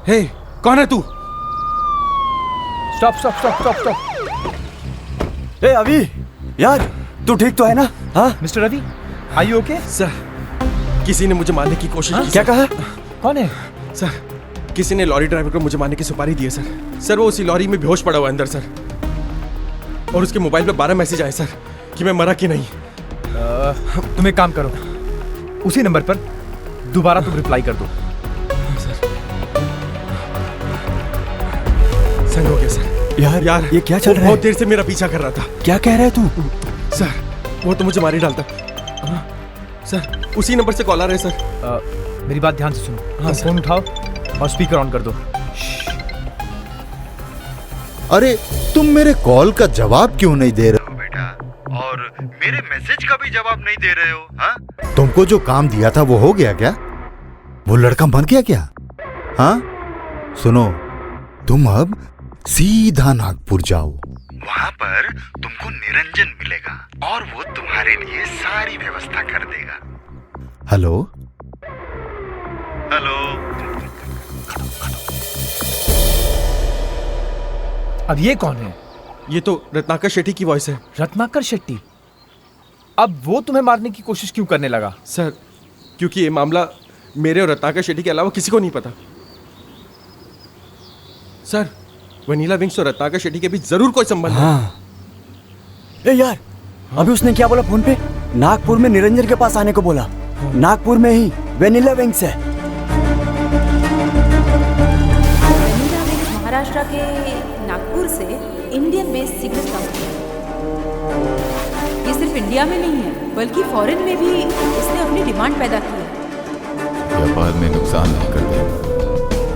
हे कौन है तू? Stop stop stop stop stop. ए अभी यार तू ठीक तो है ना? हाँ mister Ravi, are you okay? Sir किसी ने मुझे मारने की कोशिश की। क्या कहा? कौन है? सर किसी ने लॉरी ड्राइवर को मुझे मारने की सुपारी दी है सर। सर वो उसी लॉरी में बेहोश पड़ा हुआ अंदर सर, और उसके मोबाइल पे 12 मैसेज आए सर कि मैं मरा कि नहीं। तुम एक काम करो, उसी नंबर पर दोबारा तुम रिप्लाई कर दो। सर हो गया सर। यार ये क्या चल रहा है? बहुत देर से मेरा पीछा कर रहा था। क्या कह रहा है तू? सर वो तो मुझे मार ही डालता। सर उसी नंबर से कॉल आ रहा है सर। मेरी बात ध्यान से सुनो। हाँ फोन उठाओ और स्पीकर ऑन कर दो। अरे तुम मेरे कॉल का जवाब क्यों नहीं दे रहे हो बेटा? और मेरे मैसेज का भी जवाब नहीं दे रहे हो? हाँ? तुमको जो काम दिया था वो हो गया क्या? वो लड़का मर गया क्या? हाँ सुनो, तुम अब सीधा नागपुर जाओ, वहाँ पर तुमको निरंजन मिलेगा और वो तुम्हारे लिए सारी व्यवस्था कर देगा। Hello hello. अब ये कौन है? ये तो रत्नाकर शेट्टी की वॉइस है। रत्नाकर शेट्टी? अब वो तुम्हें मारने की कोशिश क्यों करने लगा? सर क्योंकि ये मामला मेरे और रत्नाकर शेट्टी के अलावा किसी को नहीं पता। सर, वनीला विंग्स और रत्नाकर शेट्टी के बीच जरूर कोई संबंध है। ए यार, अभी उसने क्या बोला फोन पे? नागपुर में निरंजन के पास आने को बोला। नागपुर में ही वेनिला विंग्स है। वेनिला विंग्स महाराष्ट्र के नागपुर से इंडियन बेस्ड सिगरेट कंपनी है। ये सिर्फ इंडिया में नहीं है बल्कि फॉरेन में भी इसने अपनी डिमांड पैदा की है। व्यापार में नुकसान नहीं करते,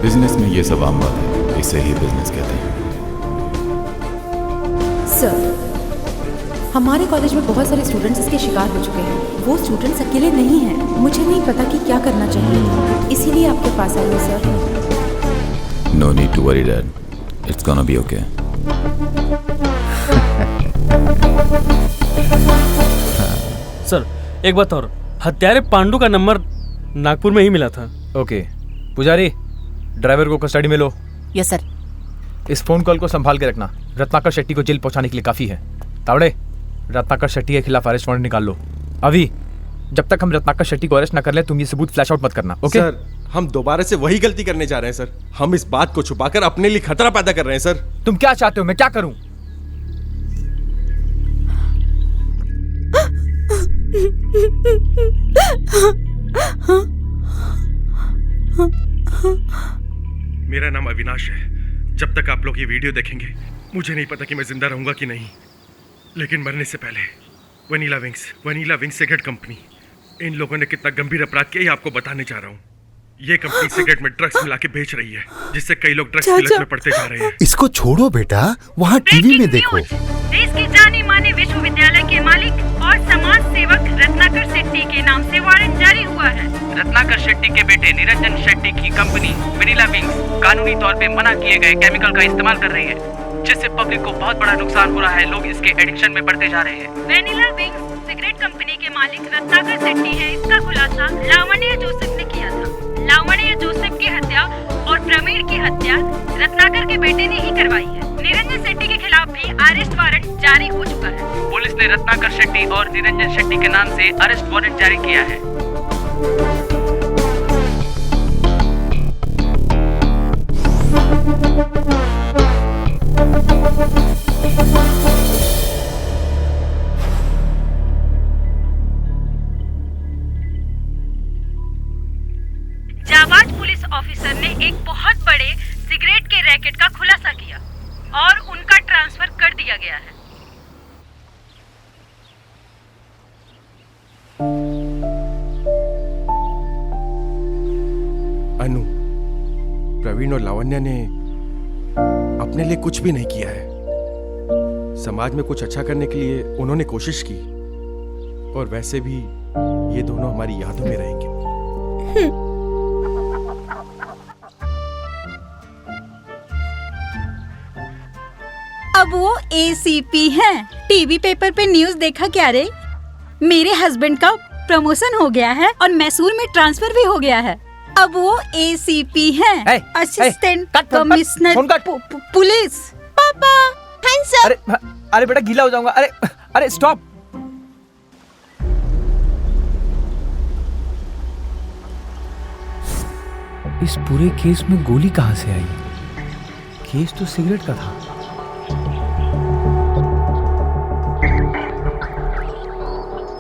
बिजनेस में ये सब आम बात है, इसे ही बिजनेस कहते हैं। सर, हमारे कॉलेज में बहुत सारे स्टूडेंट्स इसके शिकार हो चुके हैं। वो स्टूडेंट्स अकेले नहीं हैं। मुझे नहीं पता कि क्या करना चाहिए, इसीलिए आपके पास आई हूँ sir. No need to worry dad, it's gonna be okay. Sir, एक बात और, हत्यारे पांडु का नंबर नागपुर में ही मिला था। ओके पुजारी, ड्राइवर को कस्टडी में लो। Yes sir. इस फोन कॉल को संभाल के रखना। रत्नाकर शेट्टी को जेल पहुंचाने के लिए काफी है। तावड़े, रत्नाकर शेट्टी के खिलाफ अरेस्ट वारंट निकाल लो। अभी जब तक हम रत्नाकर शेट्टी को अरेस्ट न कर ले, तुम ये सबूत फ्लैश आउट मत करना। ओके सर, हम दोबारा से वही गलती करने जा रहे हैं सर। हम इस बात को छुपाकर अपने लिए खतरा पैदा कर रहे हैं सर। तुम क्या चाहते हो, मैं क्या करूं? मेरा नाम अविनाश है। जब तक आप लोग ये वीडियो देखेंगे, मुझे नहीं पता कि मैं जिंदा रहूंगा कि नहीं, लेकिन मरने से पहले वनीला विंग्स सिगरेट कंपनी, इन लोगों ने कितना गंभीर अपराध किया ये आपको बताने जा रहा हूँ। ये कंपनी सिगरेट में ड्रग्स मिला के बेच रही है, जिससे कई लोग ड्रग्स की लत में पड़ते जा रहे हैं। इसको छोड़ो बेटा, वहाँ टीवी में देखो। देश के जाने माने विश्वविद्यालय के मालिक और समाज सेवक रत्नाकर शेट्टी के नाम से वारंट जारी हुआ है। रत्नाकर शेट्टी के बेटे निरंजन शेट्टी की कंपनी वेनिला विंग्स कानूनी तौर पे मना किए गए केमिकल का इस्तेमाल कर रही है, जिससे पब्लिक को बहुत बड़ा नुकसान हो रहा है। लोग इसके एडिक्शन में पड़ते जा रहे हैं। वेनिला विंग्स सिगरेट कंपनी के मालिक रत्नाकर शेट्टी है। इसका खुलासा लावण्य जोसेफ ने किया था। लावण्य जोसेफ की हत्या और प्रवीण की हत्या रत्नाकर के बेटे ने ही करवाई है। निरंजन शेट्टी के खिलाफ भी अरेस्ट वारंट जारी हो चुका है। पुलिस ने रत्नाकर शेट्टी और निरंजन शेट्टी के नाम से अरेस्ट वारंट जारी किया है। जाबाज पुलिस ऑफिसर ने एक बहुत बड़े सिगरेट के रैकेट का खुलासा किया और उनका ट्रांसफर कर दिया गया है। अनु, प्रवीण और लावण्य ने अपने लिए कुछ भी नहीं किया है। समाज में कुछ अच्छा करने के लिए उन्होंने कोशिश की, और वैसे भी ये दोनों हमारी यादों में रहेंगे। अब वो एसीपी हैं। टीवी पेपर पे न्यूज देखा क्या रे? मेरे हस्बैंड का प्रमोशन हो गया है और मैसूर में ट्रांसफर भी हो गया है। अब वो एसीपी हैं, असिस्टेंट कमिश्नर पुलिस। पापा, हैंड्स अप। अरे बेटा, गीला हो जाऊंगा। अरे स्टॉप। इस पूरे केस में गोली कहां से आई? केस तो सिगरेट का था।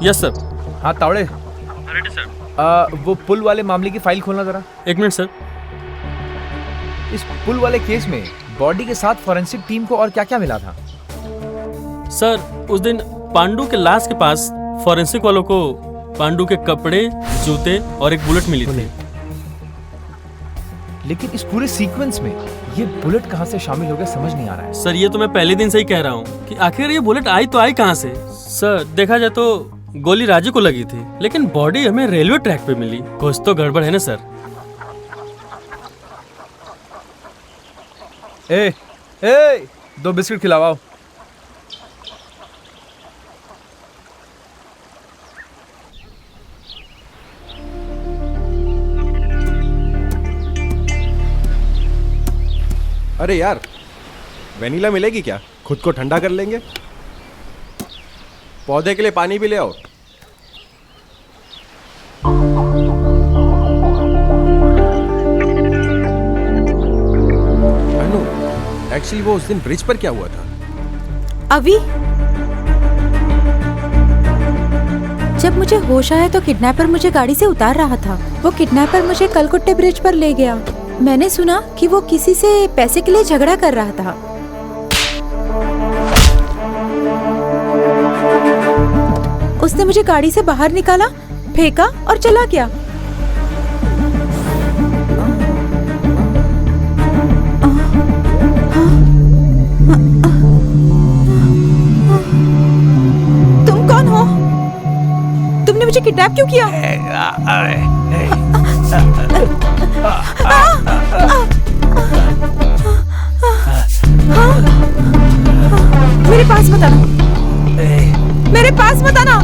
Yes sir. हाँ तावड़े, रेडी सर। वो पुल वाले मामले की फाइल खोलना जरा। एक मिनट सर। इस पुल वाले केस में बॉडी के साथ फॉरेंसिक टीम को और क्या क्या मिला था? सर, उस दिन पांडु के लाश के पास फॉरेंसिक वालों को पांडु के कपड़े, जूते और एक बुलेट मिली थी। लेकिन इस पूरे सीक्वेंस में ये बुलेट कहां से शामिल हो गया, समझ नहीं आ रहा है। सर, ये तो मैं पहले दिन से ही कह रहा हूँ कि आखिर ये बुलेट आई तो आई कहां से। सर, देखा जाए तो गोली राजू को लगी थी, लेकिन बॉडी हमें रेलवे ट्रैक पे मिली। कुछ तो गड़बड़ है ना सर। ए, 2 बिस्किट खिलाओ। अरे यार, वेनिला मिलेगी क्या? खुद को ठंडा कर लेंगे। पौधे के लिए पानी भी ले आओ। एक्चुअली वो उस दिन ब्रिज पर क्या हुआ था? अभी जब मुझे होश आया तो किडनैपर मुझे गाड़ी से उतार रहा था। वो किडनैपर मुझे कलकुट्टे ब्रिज पर ले गया। मैंने सुना कि वो किसी से पैसे के लिए झगड़ा कर रहा था। उसने मुझे गाड़ी से बाहर निकाला, फेंका और चला गया। तुम कौन हो? तुमने मुझे किडनैप क्यों किया? मेरे पास मत आना। मेरे पास मत आना।